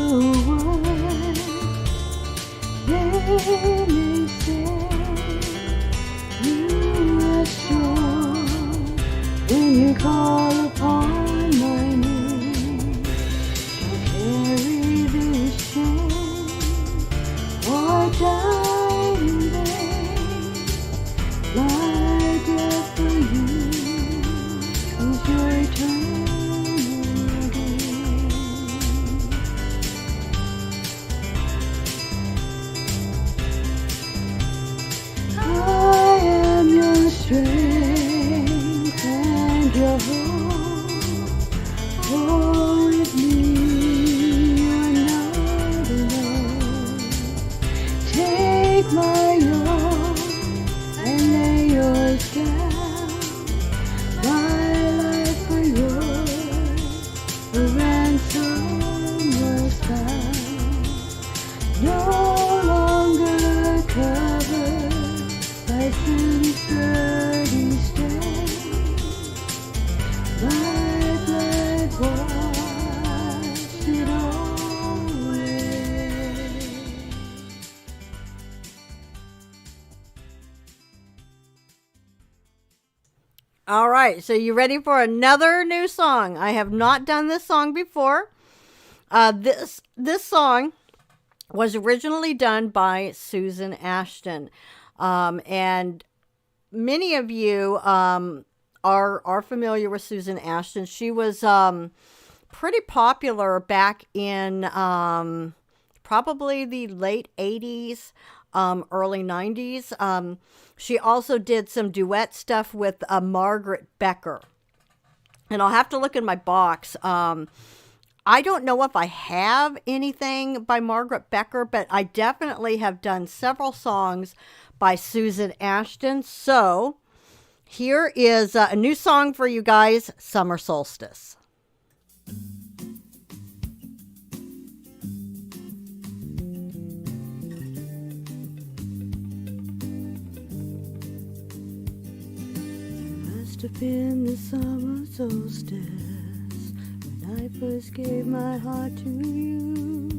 All right, so you ready for another new song? I have not done this song before. This song was originally done by Susan Ashton, and many of you are familiar with Susan Ashton. She was pretty popular back in probably the late 80s, early 90s. She also did some duet stuff with Margaret Becker. And I'll have to look in my box. I don't know if I have anything by Margaret Becker, but I definitely have done several songs by Susan Ashton. So here is a new song for you guys, Summer Solstice. Must have been the summer solstice when I first gave my heart to you.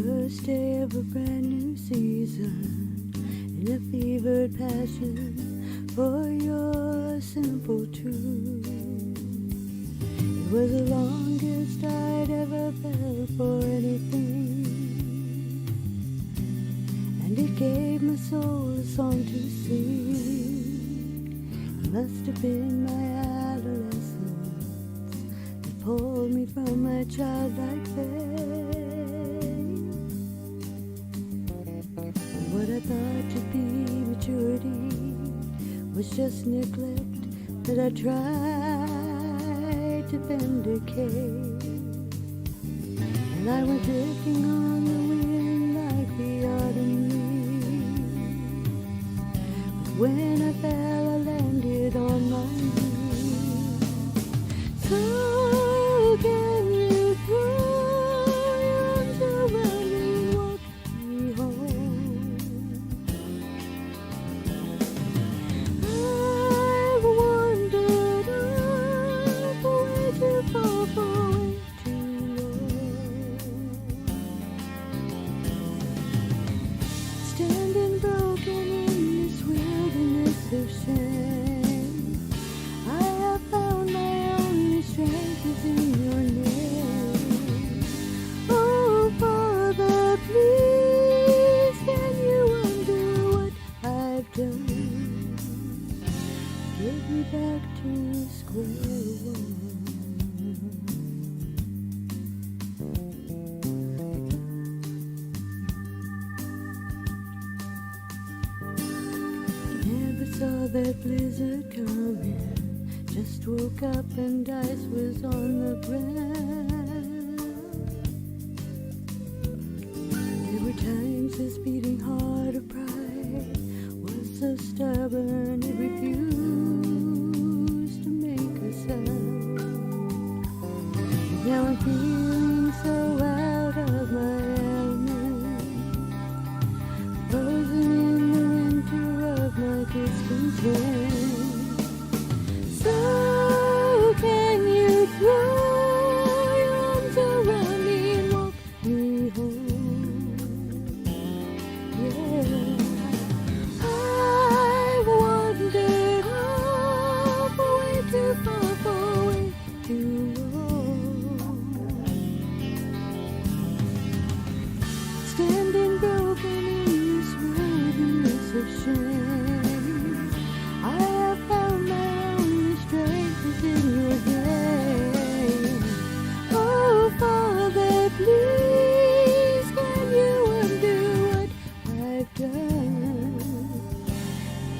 First day of a brand new season, in a fevered passion for your simple truth. It was the longest I'd ever felt for anything, and it gave my soul a song to sing. It must have been my adolescence that pulled me from my childlike faith. And what I thought to be maturity was just neglect that I tried to vindicate. And I went drifting on the wind like the autumn leaves. But when I fell, I landed on my knees. So can you throw your arms around me and walk me home? I've wandered up way too far, way too long. Standing broken in this wilderness of shame, I have found my only strength is in your name. Oh, Father, please, can you undo what I've done? Get me back to square one. Never saw that blizzard coming. Just woke up and ice was on the ground. There were times this beating heart of pride was so stubborn it refused to make a sound. Now I'm feeling so out of my element, frozen in the winter of my discontent. So can you throw your arms around me and walk me home? Yeah, I've wandered off way too far for way too long. Standing broken in this wilderness of shame, I have found my only strength is in your name. Oh, Father, please, can you undo what I've done?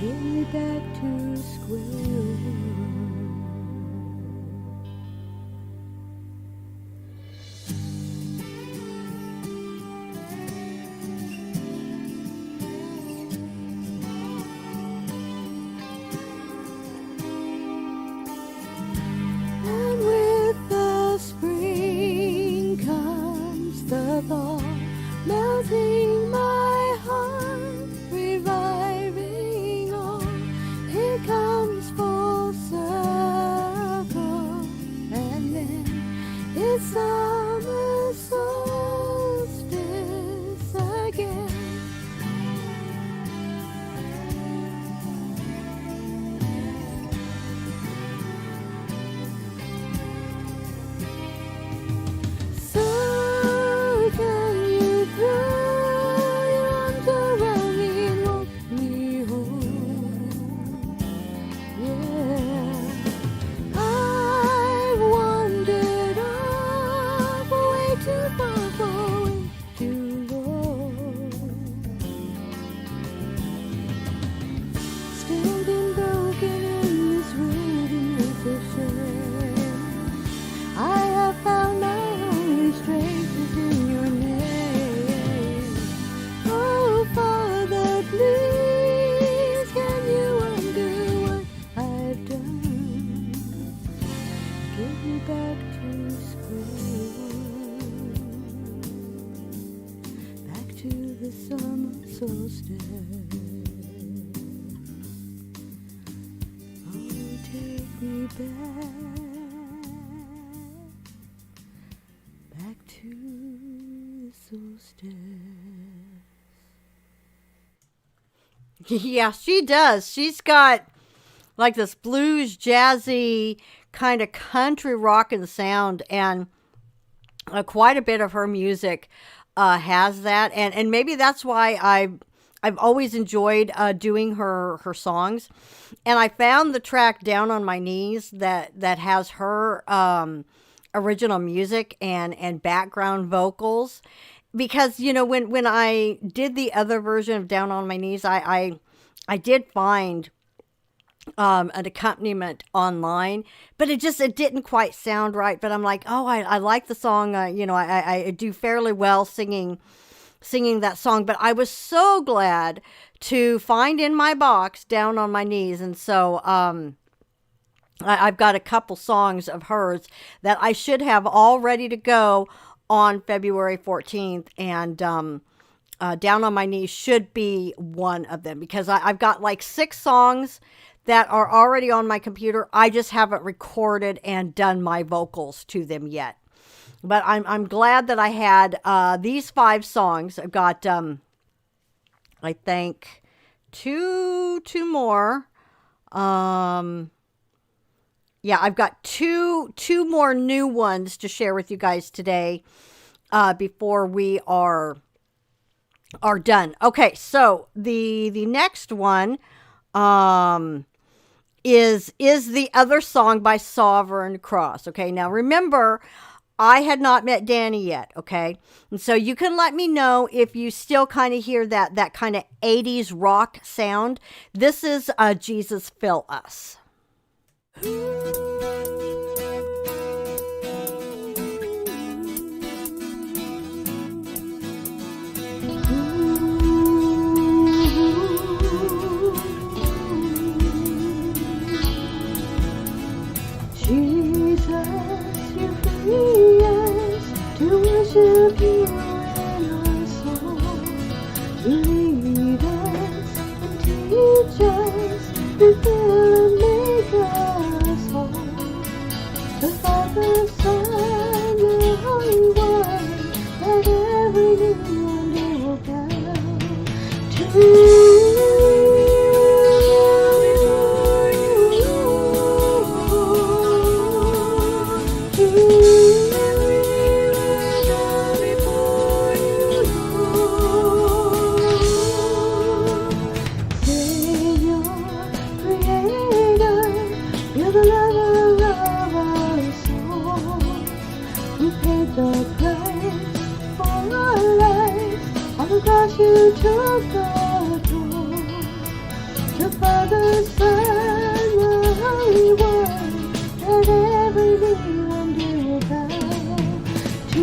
Get me back to square one. And with the spring comes the thaw, melting my heart, reviving all. Here comes full circle, and then it's summer solstice again. solstice. Oh, take me back to the solstice. Yeah, she does. She's got like this blues, jazzy, kind of country rockin' sound, and quite a bit of her music has that, and maybe that's why I've always enjoyed doing her songs. And I found the track Down on My Knees that has her original music and background vocals, because when I did the other version of Down on My Knees, I did find an accompaniment online, but it didn't quite sound right. But I'm like, oh, I like the song. I do fairly well singing that song. But I was so glad to find in my box Down on My Knees, and so I've got a couple songs of hers that I should have all ready to go on February 14th, and Down on My Knees should be one of them, because I've got like 6 songs that are already on my computer. I just haven't recorded and done my vocals to them yet. But I'm glad that I had these 5 songs. I've got I think two more. Yeah, I've got two more new ones to share with you guys today before we are done. Okay, so the next one is the other song by Sovereign Cross. Okay, now remember, I had not met Danny yet, okay? And so you can let me know if you still kind of hear that kind of 80s rock sound. This is Jesus Fill Us. Jesus, you free us to worship you in our soul, to lead us and teach us, refill and make us whole. The Father, Son, the Holy One, that every knee one day will bow to you. You took the door, the Father, Son, the Holy One, that every knee one day will bow to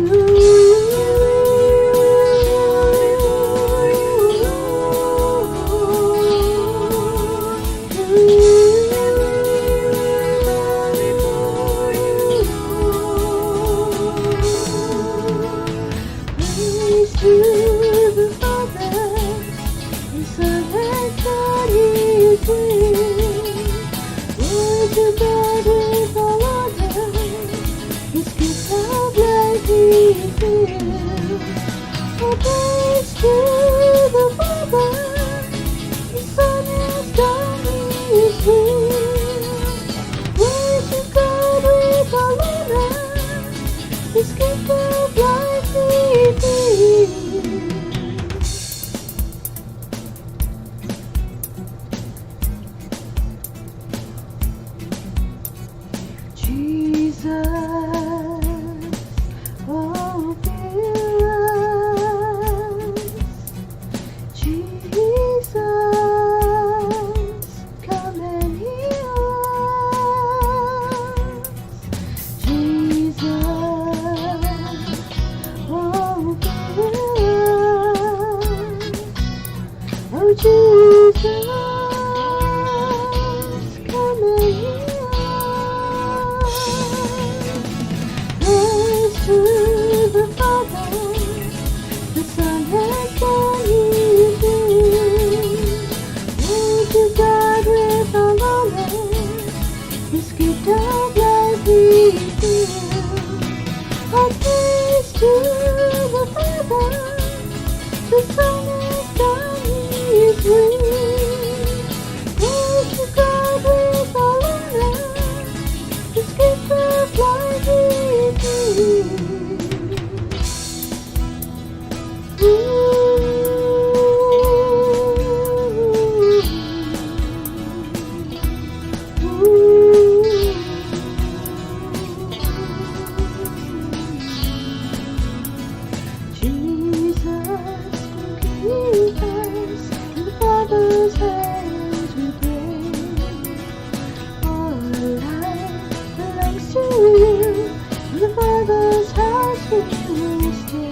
Father's house we will stay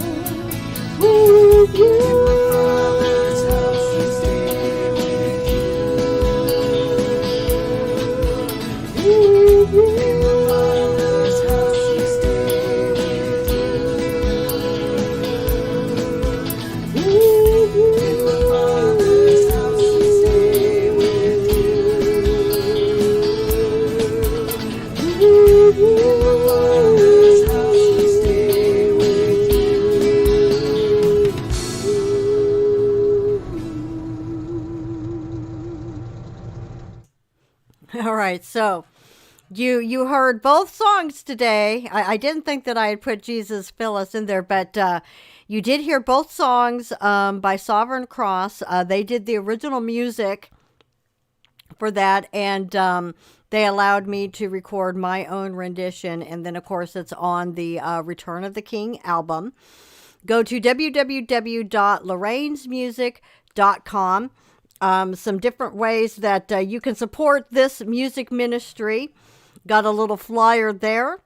with you. All right, so you heard both songs today. I didn't think that I had put Jesus Fill Us in there, but you did hear both songs by Sovereign Cross. They did the original music for that, and they allowed me to record my own rendition, and then of course it's on the Return of the King album. Go to www.lorrainesmusic.com. Some different ways that you can support this music ministry. Got a little flyer there.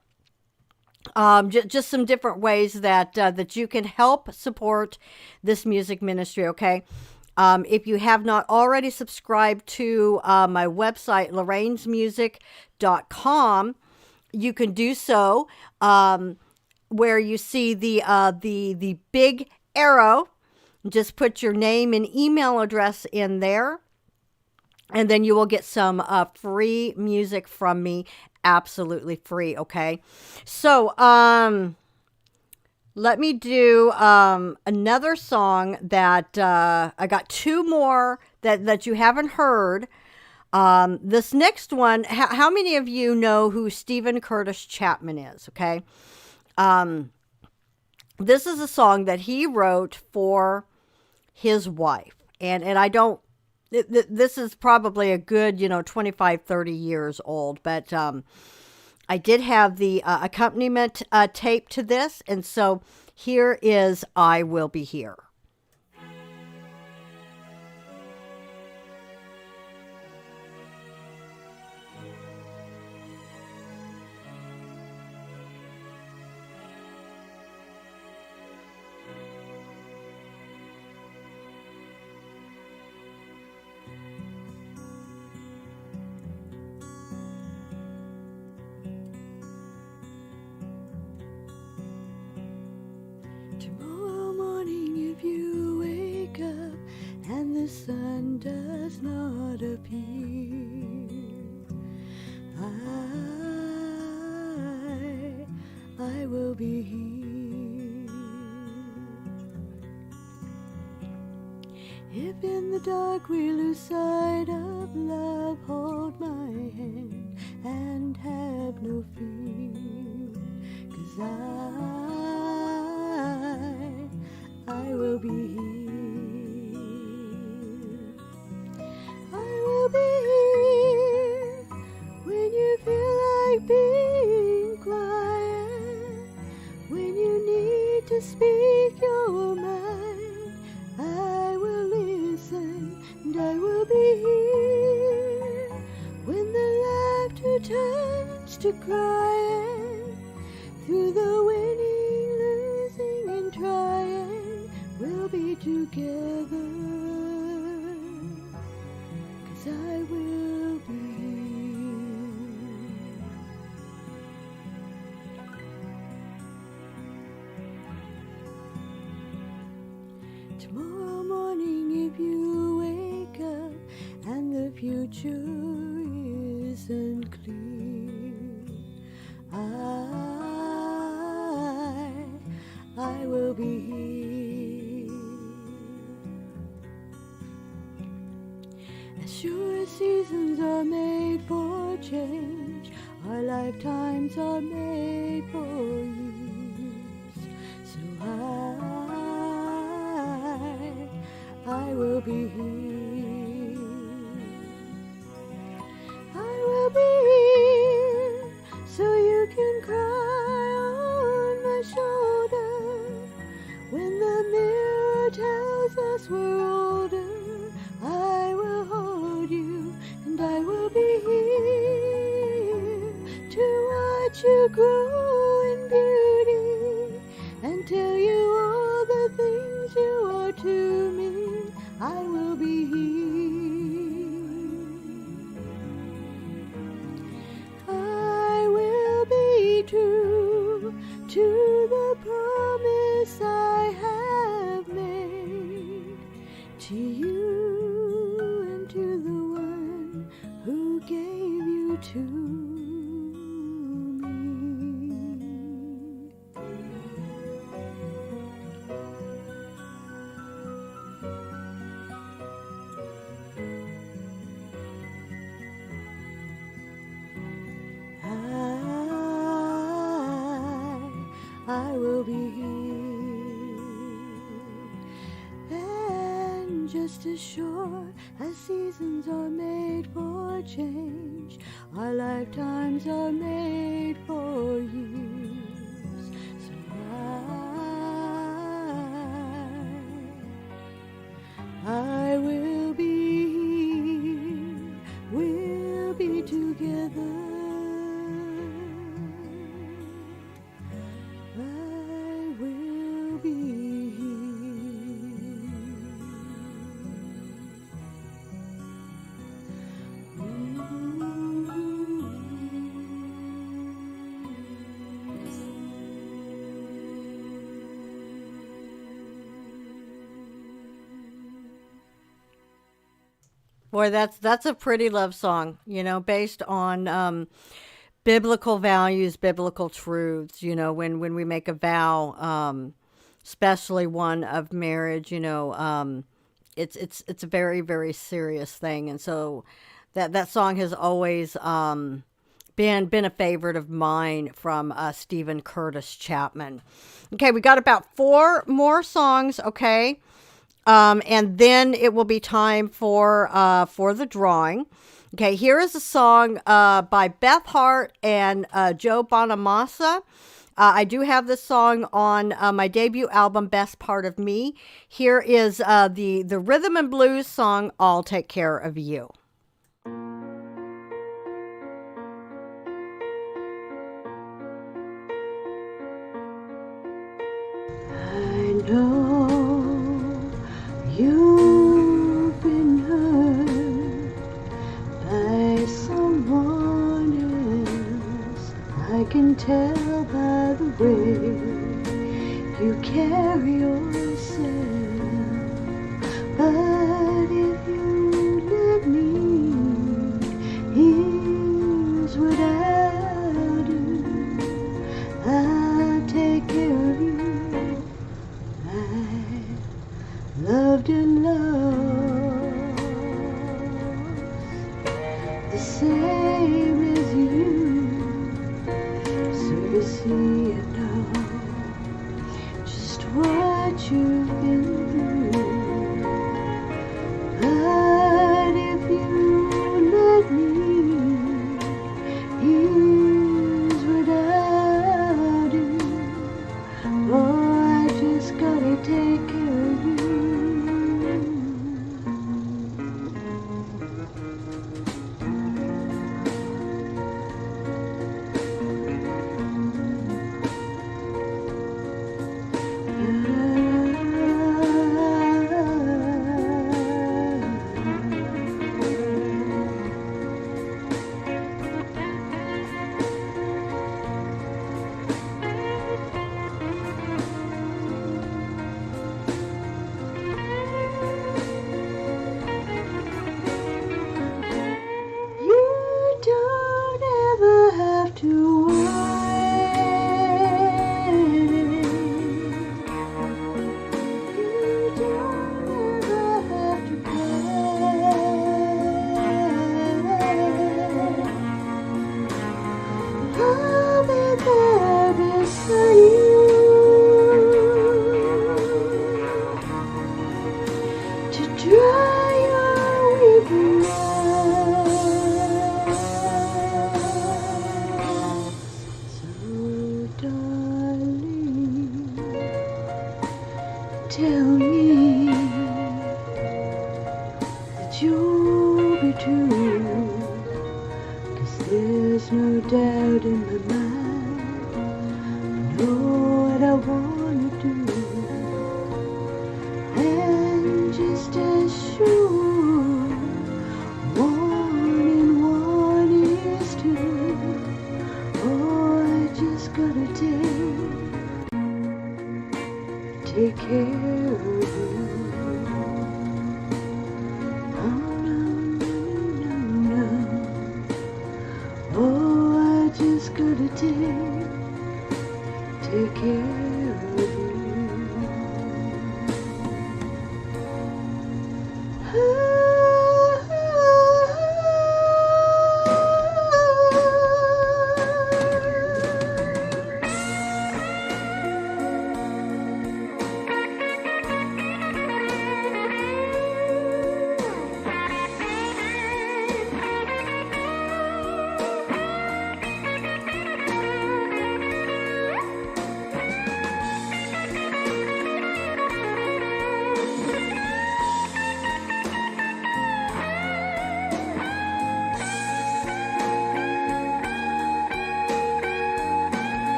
Just some different ways that that you can help support this music ministry, okay? If you have not already subscribed to my website, lorrainesmusic.com, you can do so where you see the big arrow. Just put your name and email address in there, and then you will get some free music from me, absolutely free, okay? So, let me do another song that I got two more that you haven't heard. This next one, how many of you know who Stephen Curtis Chapman is, okay? This is a song that he wrote for his wife. And I don't, this is probably a good, 25, 30 years old. But I did have the accompaniment tape to this. And so here is I Will Be Here. Tomorrow morning, if you wake up and the sun does not appear, I will be here. If in the dark we lose sight of love, hold my hand and have no fear, 'cause I will be here. I will be here when you feel like being quiet, when you need to speak your mind. I will listen and I will be here when the laughter turns to crying, through the winning, losing and trying, we'll be together, 'cause I will be here. Tomorrow morning, if you wake up and the future isn't clear, I will be here. As sure as seasons are made for change, our lifetimes are made for use. So I will be here. I will be here so you can cry on my shoulder when the mirror tells us we're older. I will hold you and I will be here to watch you grow in beauty to the promise I have made to you and to the one who gave you to me. I will be here, and just as sure as seasons are made for change, our lifetimes are made for years. So I will be here, we'll be together. I will be Boy, that's a pretty love song, you know, based on biblical values, biblical truths. You know, when we make a vow, especially one of marriage, you know, it's a very, very serious thing, and so that song has always been a favorite of mine from Stephen Curtis Chapman. Okay, we got about 4 more songs. Okay. And then it will be time for the drawing. Okay, here is a song by Beth Hart and Joe Bonamassa. I do have this song on my debut album, Best Part of Me. Here is the rhythm and blues song, I'll Take Care of You. I know you've been hurt by someone else. I can tell by the way you carry yourself. But if you let me, here's what I'll do. I'll take care of you. Loved and lost the same as you, so you see and know just what you've been through. But if you let me, here's what I'll do. Oh, I just gotta take care of you. Tell me that you'll be true, 'cause there's no doubt in my mind. I know what I wanna do, and just as sure, one and one is two. Oh, I just gotta take take care of you. Oh, no, no, no. Oh, I just gotta take care of you.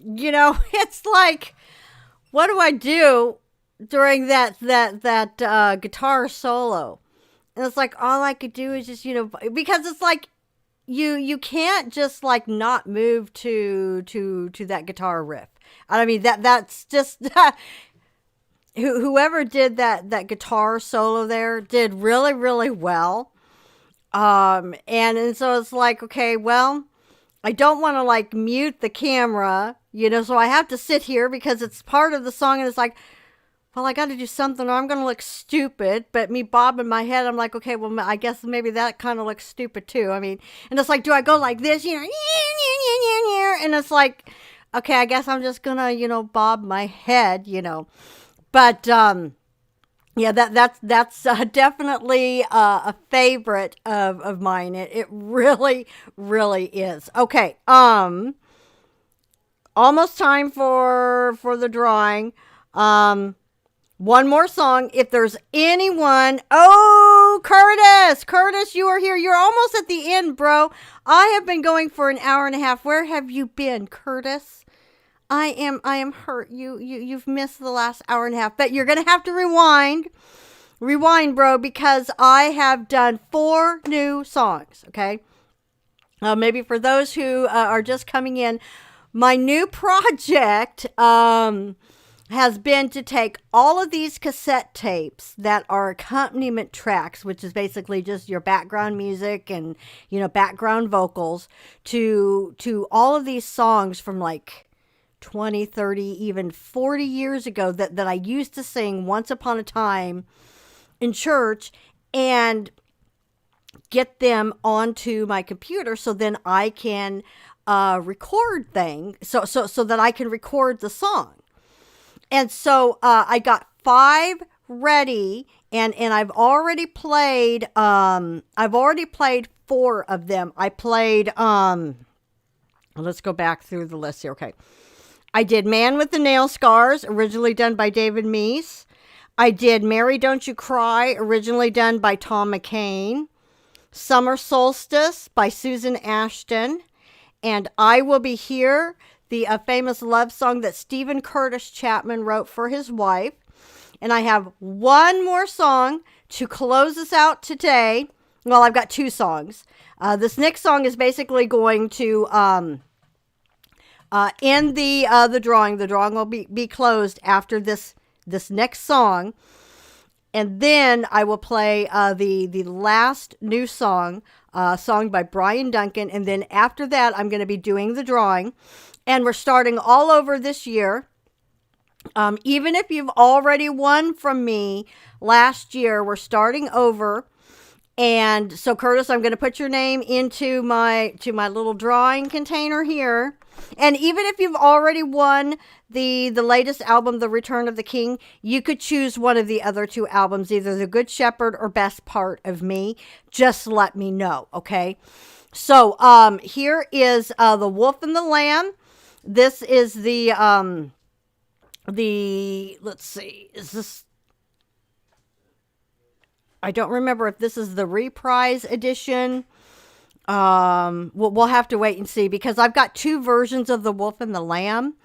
You know, it's like, what do I do during that guitar solo? And it's like all I could do is just, because it's like you can't just like not move to that guitar riff. I mean that's just whoever did that guitar solo there did really, really well. And so it's like, okay, well, I don't want to like mute the camera, so I have to sit here because it's part of the song, and it's like, well, I got to do something or I'm going to look stupid. But me bobbing my head, I'm like, okay, well, I guess maybe that kind of looks stupid too. I mean, and it's like, do I go like this, and it's like, okay, I guess I'm just going to, bob my head, But, yeah, that's definitely a favorite of mine. It really, really is. Okay, almost time for the drawing. One more song. If there's anyone, Curtis, you are here. You're almost at the end, bro. I have been going for an hour and a half. Where have you been, Curtis? I am hurt. You've missed the last hour and a half, but you're going to have to rewind, bro, because I have done 4 new songs. Okay. Maybe for those who are just coming in, my new project, has been to take all of these cassette tapes that are accompaniment tracks, which is basically just your background music and, background vocals, to all of these songs from like 20, 30, even 40 years ago that I used to sing once upon a time in church, and get them onto my computer so then I can record things, so that I can record the song. And so I got 5 ready, and I've already played 4 of them. I played let's go back through the list here. Okay. I did Man with the Nail Scars, originally done by David Meese. I did Mary Don't You Cry, originally done by Tom McCain. Summer Solstice by Susan Ashton. And I Will Be Here, the famous love song that Stephen Curtis Chapman wrote for his wife. And I have one more song to close us out today. Well, I've got 2 songs. This next song is basically going to end the drawing. The drawing will be closed after this next song. And then I will play the last new song, song by Brian Duncan. And then after that, I'm going to be doing the drawing. And we're starting all over this year. Even if you've already won from me last year, we're starting over. And so, Curtis, I'm going to put your name into my little drawing container here. And even if you've already won the latest album, The Return of the King, you could choose one of the other two albums, either The Good Shepherd or Best Part of Me. Just let me know, okay? So here is The Wolf and the Lamb. This is the let's see, is this, I don't remember if this is the reprise edition. We'll have to wait and see, because I've got two versions of The Wolf and the Lamb.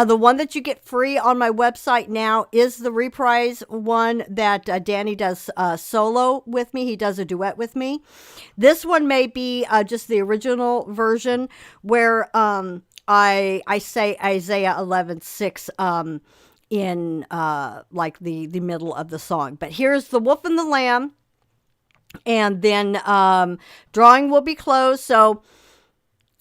The one that you get free on my website now is the reprise one that Danny does solo with me. He does a duet with me. This one may be just the original version where I say Isaiah 11:6 in like the middle of the song. But here's The Wolf and the Lamb. And then drawing will be closed. So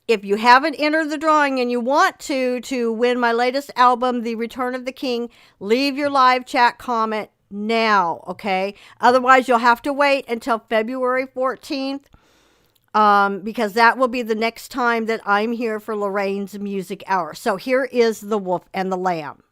if you haven't entered the drawing and you want to win my latest album, The Return of the King, leave your live chat comment now, okay? Otherwise, you'll have to wait until February 14th because that will be the next time that I'm here for Lorraine's Music Hour. So here is The Wolf and the Lamb.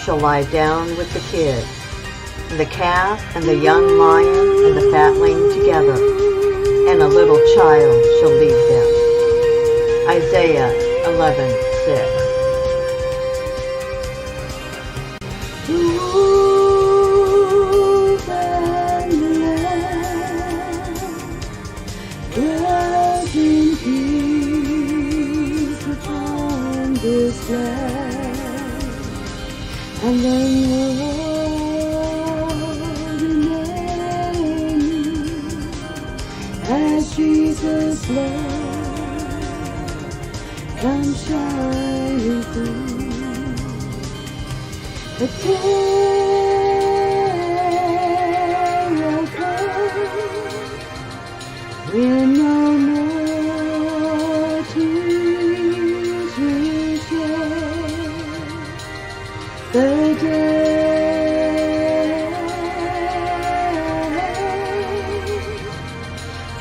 Shall lie down with the kid, and the calf and the young lion and the fatling together, and a little child shall lead them. Isaiah 11:6. And the Lord remaining as love come shining through. The day will come when no more tears we shed. The day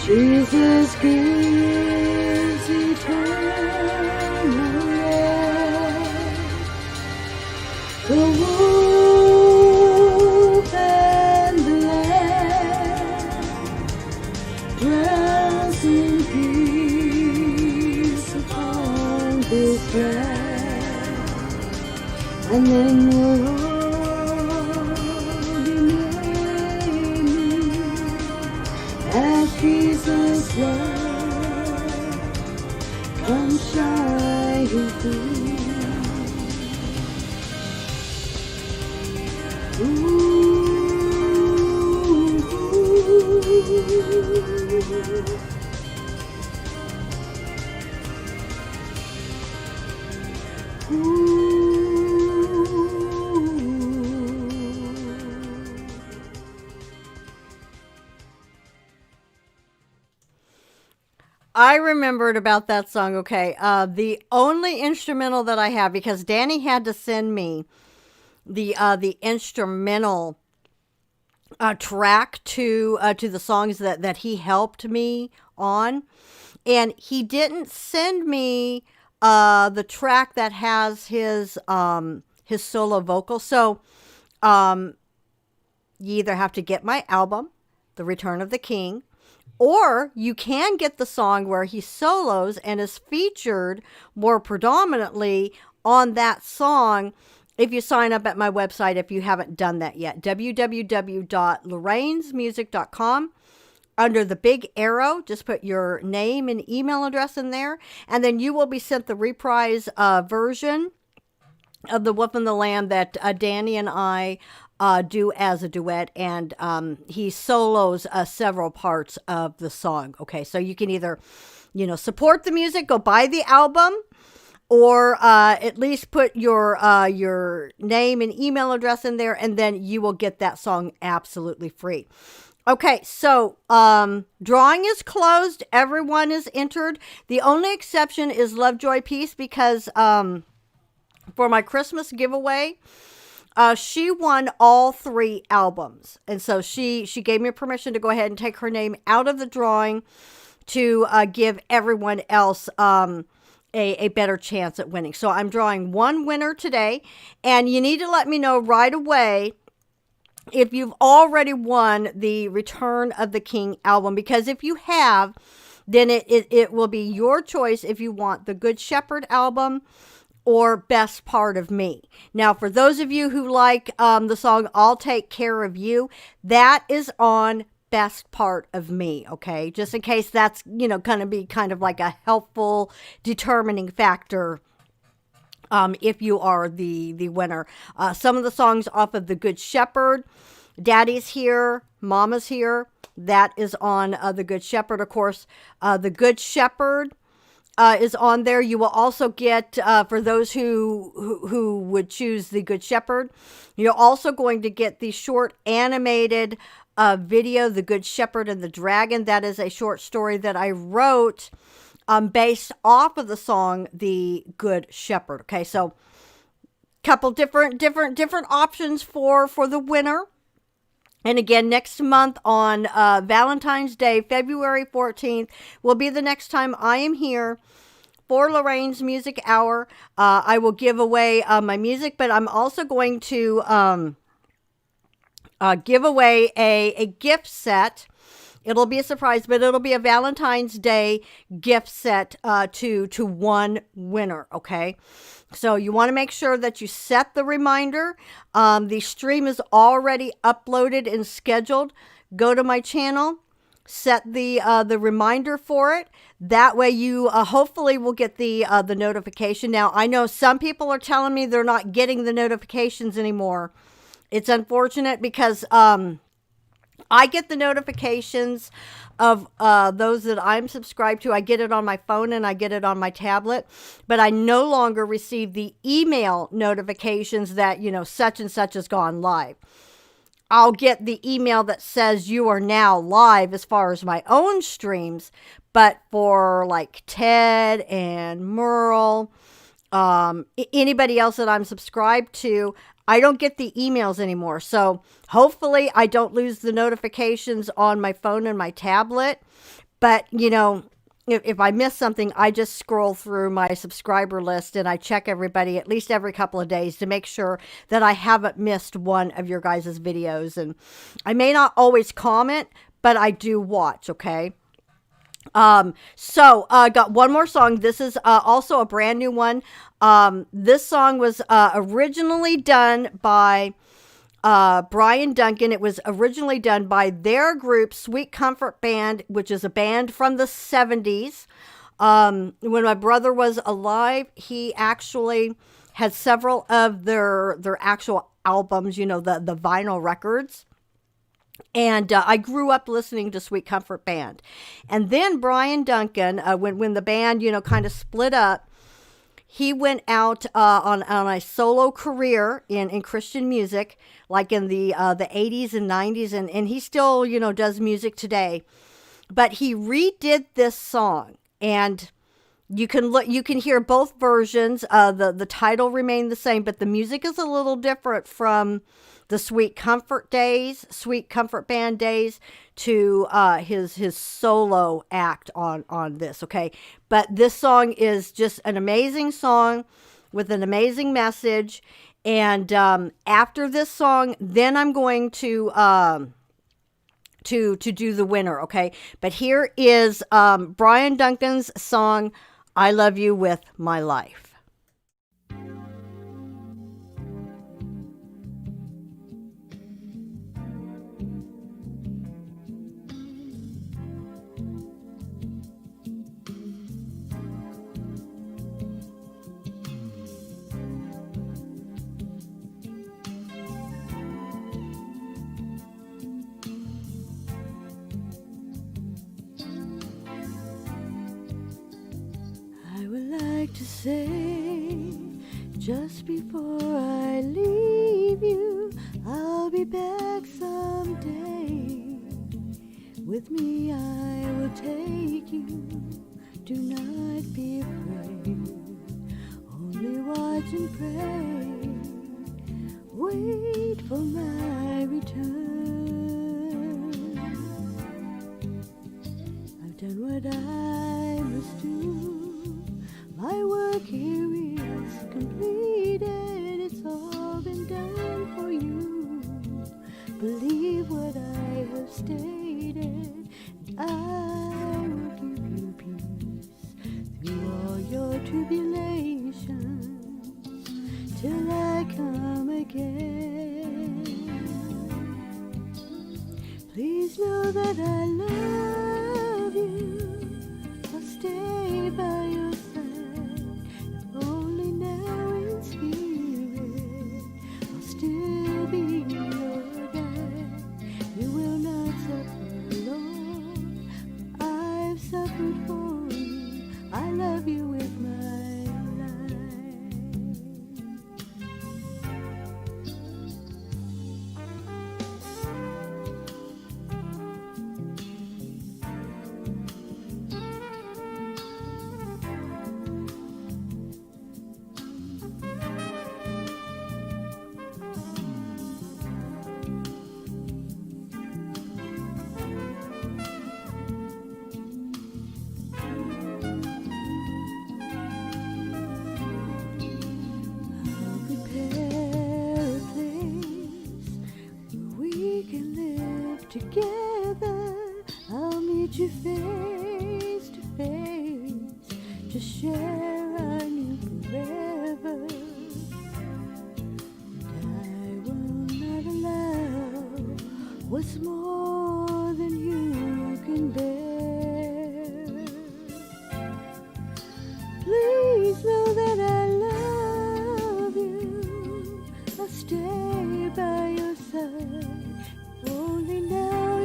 Jesus gives eternal life. The wolf and the lamb dwells in peace upon this land, and then we'll all be made new as Jesus' love comes shining through. I remembered about that song. Okay. The only instrumental that I have, because Danny had to send me the instrumental track to the songs that he helped me on, and he didn't send me the track that has his solo vocal. So you either have to get my album, The Return of the King, or you can get the song where he solos and is featured more predominantly on that song if you sign up at my website, if you haven't done that yet, www.lorrainesmusic.com. Under the big arrow, just put your name and email address in there, and then you will be sent the reprise version of The Wolf and the Lamb that Danny and I do as a duet, and he solos several parts of the song. Okay, so you can either, support the music, go buy the album, or at least put your name and email address in there, and then you will get that song absolutely free. Okay, so drawing is closed. Everyone is entered. The only exception is Love, Joy, Peace, because for my Christmas giveaway, she won all 3 albums. And so she gave me permission to go ahead and take her name out of the drawing to give everyone else a better chance at winning. So I'm drawing one winner today, and you need to let me know right away if you've already won the Return of the King album, because if you have, then it will be your choice if you want the Good Shepherd album or Best Part of Me. Now, for those of you who like the song I'll Take Care of You, that is on Best Part of Me, okay? Just in case that's, going to be kind of like a helpful determining factor if you are the winner. Some of the songs off of the Good Shepherd, Daddy's Here, Mama's Here, that is on the Good Shepherd. Of course, the Good Shepherd is on there. You will also get, for those who would choose the Good Shepherd, you're also going to get the short animated video, The Good Shepherd and the Dragon. That is a short story that I wrote based off of the song The Good Shepherd. Okay, so couple different options for the winner. And again, next month on Valentine's Day, February 14th, will be the next time I am here for Lorraine's Music Hour. I will give away my music, but I'm also going to give away a gift set. It'll be a surprise, but it'll be a Valentine's Day gift set to one winner, okay? So you want to make sure that you set the reminder. The stream is already uploaded and scheduled. Go to my channel, set the reminder for it. That way you hopefully will get the notification. Now, I know some people are telling me they're not getting the notifications anymore. It's unfortunate because I get the notifications of those that I'm subscribed to. I get it on my phone and I get it on my tablet, but I no longer receive the email notifications that, such and such has gone live. I'll get the email that says you are now live as far as my own streams, but for like Ted and Merle, anybody else that I'm subscribed to, I don't get the emails anymore. So hopefully I don't lose the notifications on my phone and my tablet. But, if I miss something, I just scroll through my subscriber list and I check everybody at least every couple of days to make sure that I haven't missed one of your guys' videos. And I may not always comment, but I do watch, okay? So got one more song. This is also a brand new one. This song was originally done by Brian Duncan. It was originally done by their group, Sweet Comfort Band, which is a band from the 70s. When my brother was alive, he actually had several of their actual albums, the vinyl records. And I grew up listening to Sweet Comfort Band. And then Brian Duncan, when the band, kind of split up, he went out on a solo career in Christian music, like in the 80s and 90s, and he still, does music today. But he redid this song, and you can hear both versions. The title remained the same, but the music is a little different from the Sweet Comfort Band days to his solo act on this, okay? But this song is just an amazing song with an amazing message. And after this song, then I'm going to do the winner, okay? But here is Brian Duncan's song, I Love You With My Life. To say, just before I leave you, I'll be back someday. With me I will take you, do not be afraid. Only watch and pray, wait for my return. I've done what I must do. My work here is completed, it's all been done for you. Believe what I have stated, and I will give you peace through all your tribulations, till I come again. Please know that I love you, I'll stay by your side. Only now in spirit, I'll still be your guide. You will not suffer alone, I've suffered for you. I love you with my together, I'll meet you face to face to share our new forever. And I will not allow what's more than you can bear. Please know that I love you, I'll stay by your side. Only now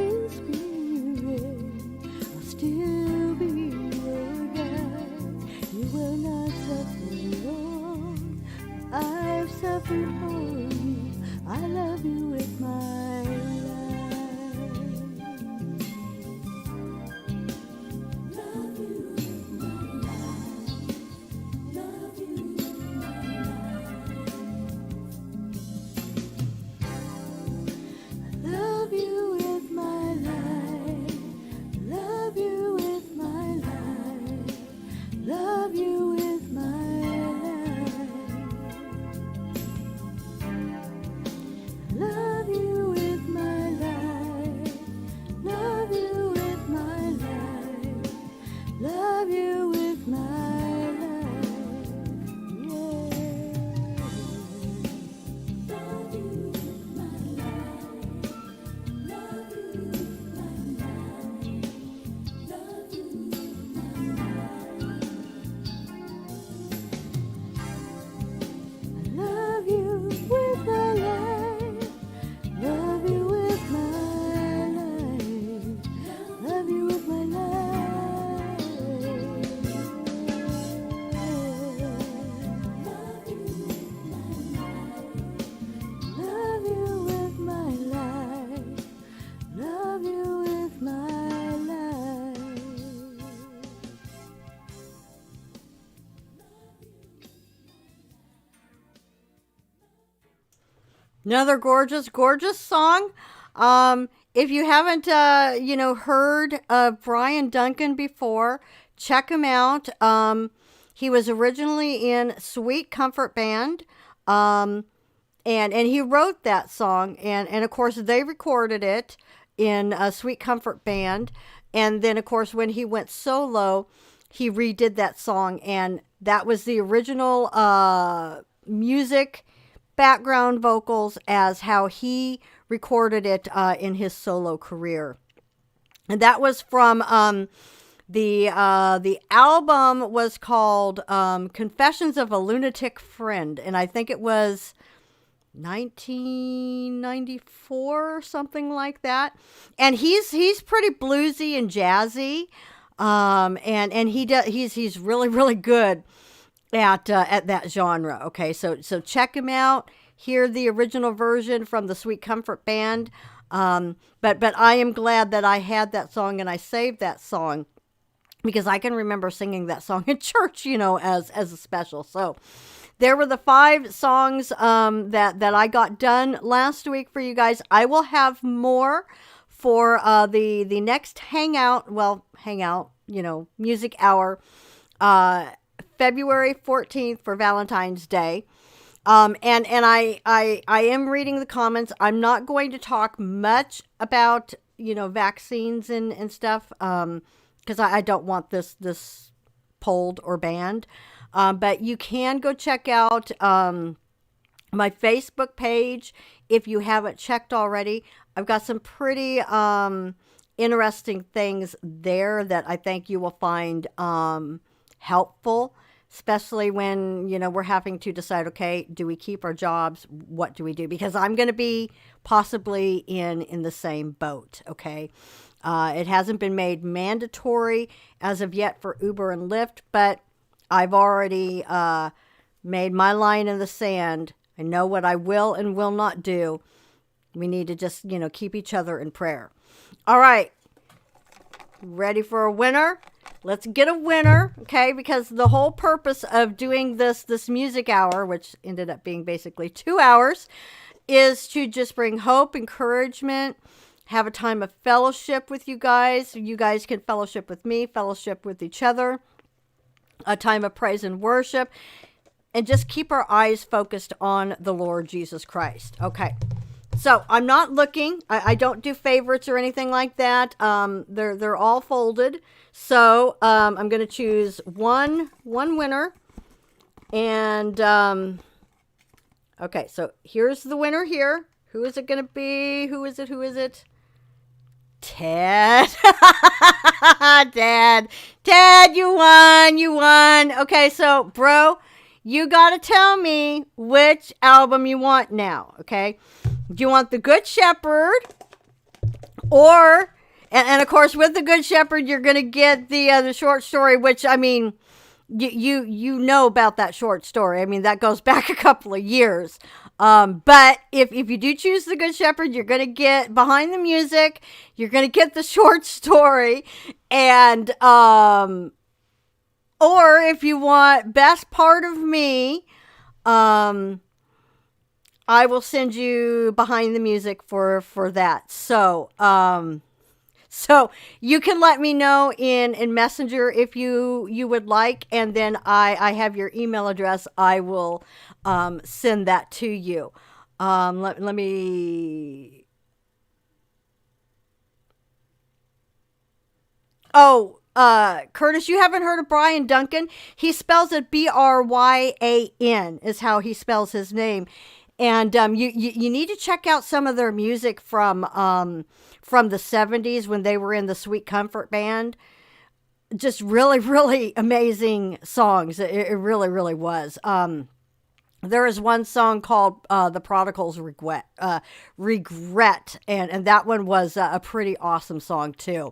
you for you. I love you with my life. Love you with my life. Love you with my life. Love you with my life. Love you with my life. Love you with my life. Love you with my life. Love you with my life. Love you with my life. Yeah. Love you with my life. Love you with my life. Love you with my life. Love you with my life. Love you with my life. Love you with my life. Love you with my life. Love you with my life. Another gorgeous, gorgeous song. If you haven't, heard of Brian Duncan before, check him out. He was originally in Sweet Comfort Band, and he wrote that song, and of course they recorded it in Sweet Comfort Band, and then of course when he went solo, he redid that song, and that was the original music background vocals as how he recorded it in his solo career. And that was from the album was called Confessions of a Lunatic Friend, and I think it was 1994 or something like that. And he's pretty bluesy and jazzy, and he's really, really good at that genre. Okay, so check him out. Hear the original version from the Sweet Comfort Band. But I am glad that I had that song and I saved that song, because I can remember singing that song in church, as a special. So there were the 5 songs that I got done last week for you guys. I will have more for the next hangout, music hour, February 14th for Valentine's Day. And I am reading the comments. I'm not going to talk much about, vaccines and stuff, because I don't want this pulled or banned. But you can go check out my Facebook page if you haven't checked already. I've got some pretty interesting things there that I think you will find helpful, especially when, we're having to decide, okay, do we keep our jobs? What do we do? Because I'm going to be possibly in the same boat, okay? It hasn't been made mandatory as of yet for Uber and Lyft, but I've already made my line in the sand. I know what I will and will not do. We need to just, keep each other in prayer. All right. Ready for a winner? Let's get a winner, okay? Because the whole purpose of doing this music hour, which ended up being basically 2 hours, is to just bring hope, encouragement, have a time of fellowship with you guys. You guys can fellowship with me, fellowship with each other, a time of praise and worship, and just keep our eyes focused on the Lord Jesus Christ. Okay. So I'm not looking. I don't do favorites or anything like that. They're all folded. So I'm going to choose one winner. And okay, so here's the winner here. Who is it going to be? Who is it? Ted. Ted, you won. Okay, so bro, you got to tell me which album you want now, okay? Do you want the Good Shepherd, or, and of course with the Good Shepherd, you're going to get the short story, which, I mean, you know about that short story. I mean, that goes back a couple of years. But if you do choose the Good Shepherd, you're going to get behind the music. You're going to get the short story. And, or if you want best part of me, I will send you behind the music for that. So, so you can let me know in Messenger if you would like, and then I have your email address. I will send that to you. Let me. Oh, Curtis, you haven't heard of Brian Duncan? He spells it Bryan is how he spells his name. And you need to check out some of their music from the 70s when they were in the Sweet Comfort Band. Just really, really amazing songs. It really, really was. There is one song called The Prodigal's Regret, and that one was a pretty awesome song too.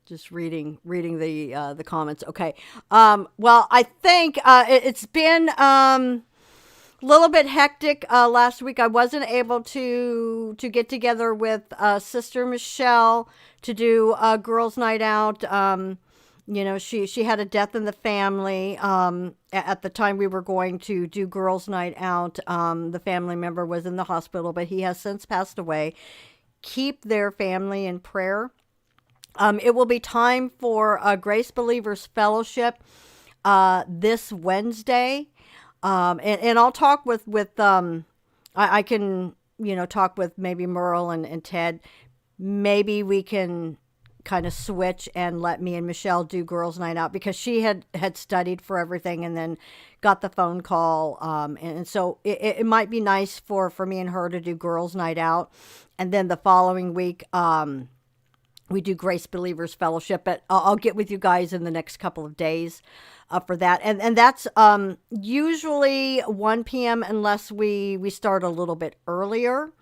Just reading the comments. Okay. Well, I think it's been a little bit hectic last week. I wasn't able to get together with Sister Michelle to do a girls' night out. She had a death in the family. At the time we were going to do girls' night out, the family member was in the hospital, but he has since passed away. Keep their family in prayer. It will be time for Grace Believers Fellowship this Wednesday. And I'll talk with I can, talk with maybe Merle and Ted. Maybe we can kind of switch and let me and Michelle do girls' night out, because she had studied for everything and then got the phone call. And so it might be nice for me and her to do girls' night out. And then the following week, we do Grace Believers Fellowship, but I'll get with you guys in the next couple of days for that. And that's usually 1 p.m. unless we start a little bit earlier.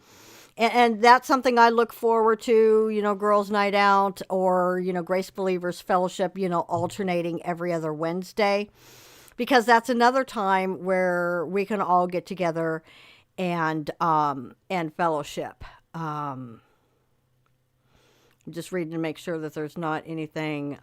And that's something I look forward to, girls' night out or, Grace Believers Fellowship, alternating every other Wednesday, because that's another time where we can all get together and fellowship. I'm just reading to make sure that there's not anything.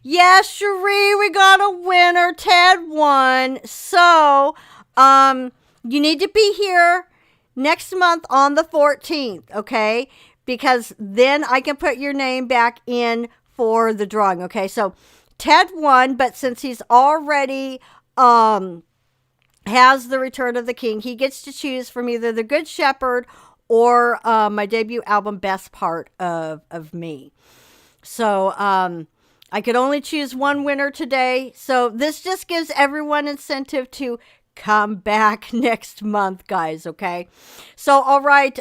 Yes, Cherie, we got a winner. Ted won. So, you need to be here next month on the 14th, okay? Because then I can put your name back in for the drawing, okay? So, Ted won, but since he's already has the Return of the King, he gets to choose from either the Good Shepherd or my debut album, Best Part of Me. So I could only choose one winner today. So this just gives everyone incentive to come back next month, guys, okay? So, all right,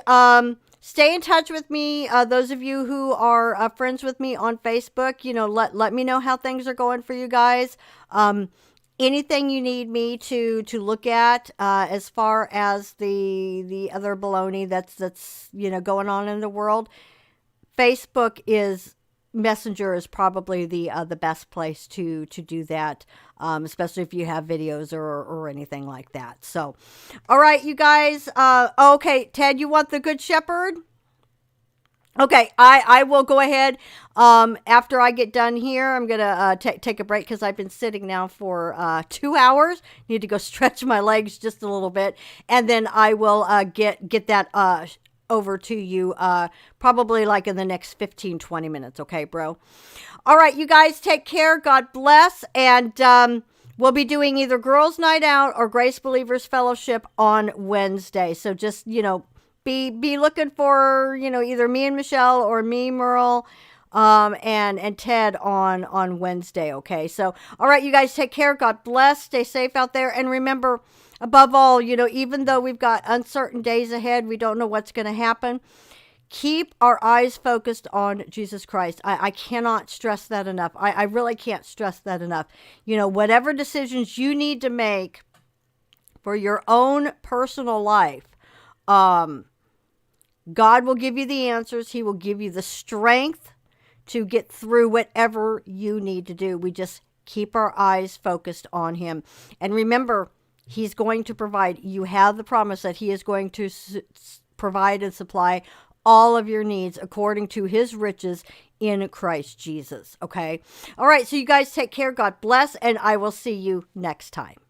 stay in touch with me. Those of you who are friends with me on Facebook, let me know how things are going for you guys. Anything you need me to look at as far as the other baloney that's going on in the world, Facebook Messenger is probably the best place to do that, especially if you have videos or anything like that. So, all right, you guys. Okay, Ted, you want the Good Shepherd? Okay, I will go ahead. After I get done here, I'm gonna take a break because I've been sitting now for 2 hours. Need to go stretch my legs just a little bit, and then I will get that over to you probably like in the next 15-20 minutes. Okay, bro? All right, you guys take care. God bless, and we'll be doing either Girls' Night Out or Grace Believers Fellowship on Wednesday. So just be looking for, either me and Michelle or me, Merle, and Ted on Wednesday. Okay. So, all right, you guys take care. God bless. Stay safe out there. And remember, above all, even though we've got uncertain days ahead, we don't know what's going to happen. Keep our eyes focused on Jesus Christ. I cannot stress that enough. I really can't stress that enough. Whatever decisions you need to make for your own personal life, God will give you the answers. He will give you the strength to get through whatever you need to do. We just keep our eyes focused on him. And remember, he's going to provide. You have the promise that he is going to provide and supply all of your needs according to his riches in Christ Jesus. Okay. All right. So you guys take care. God bless. And I will see you next time.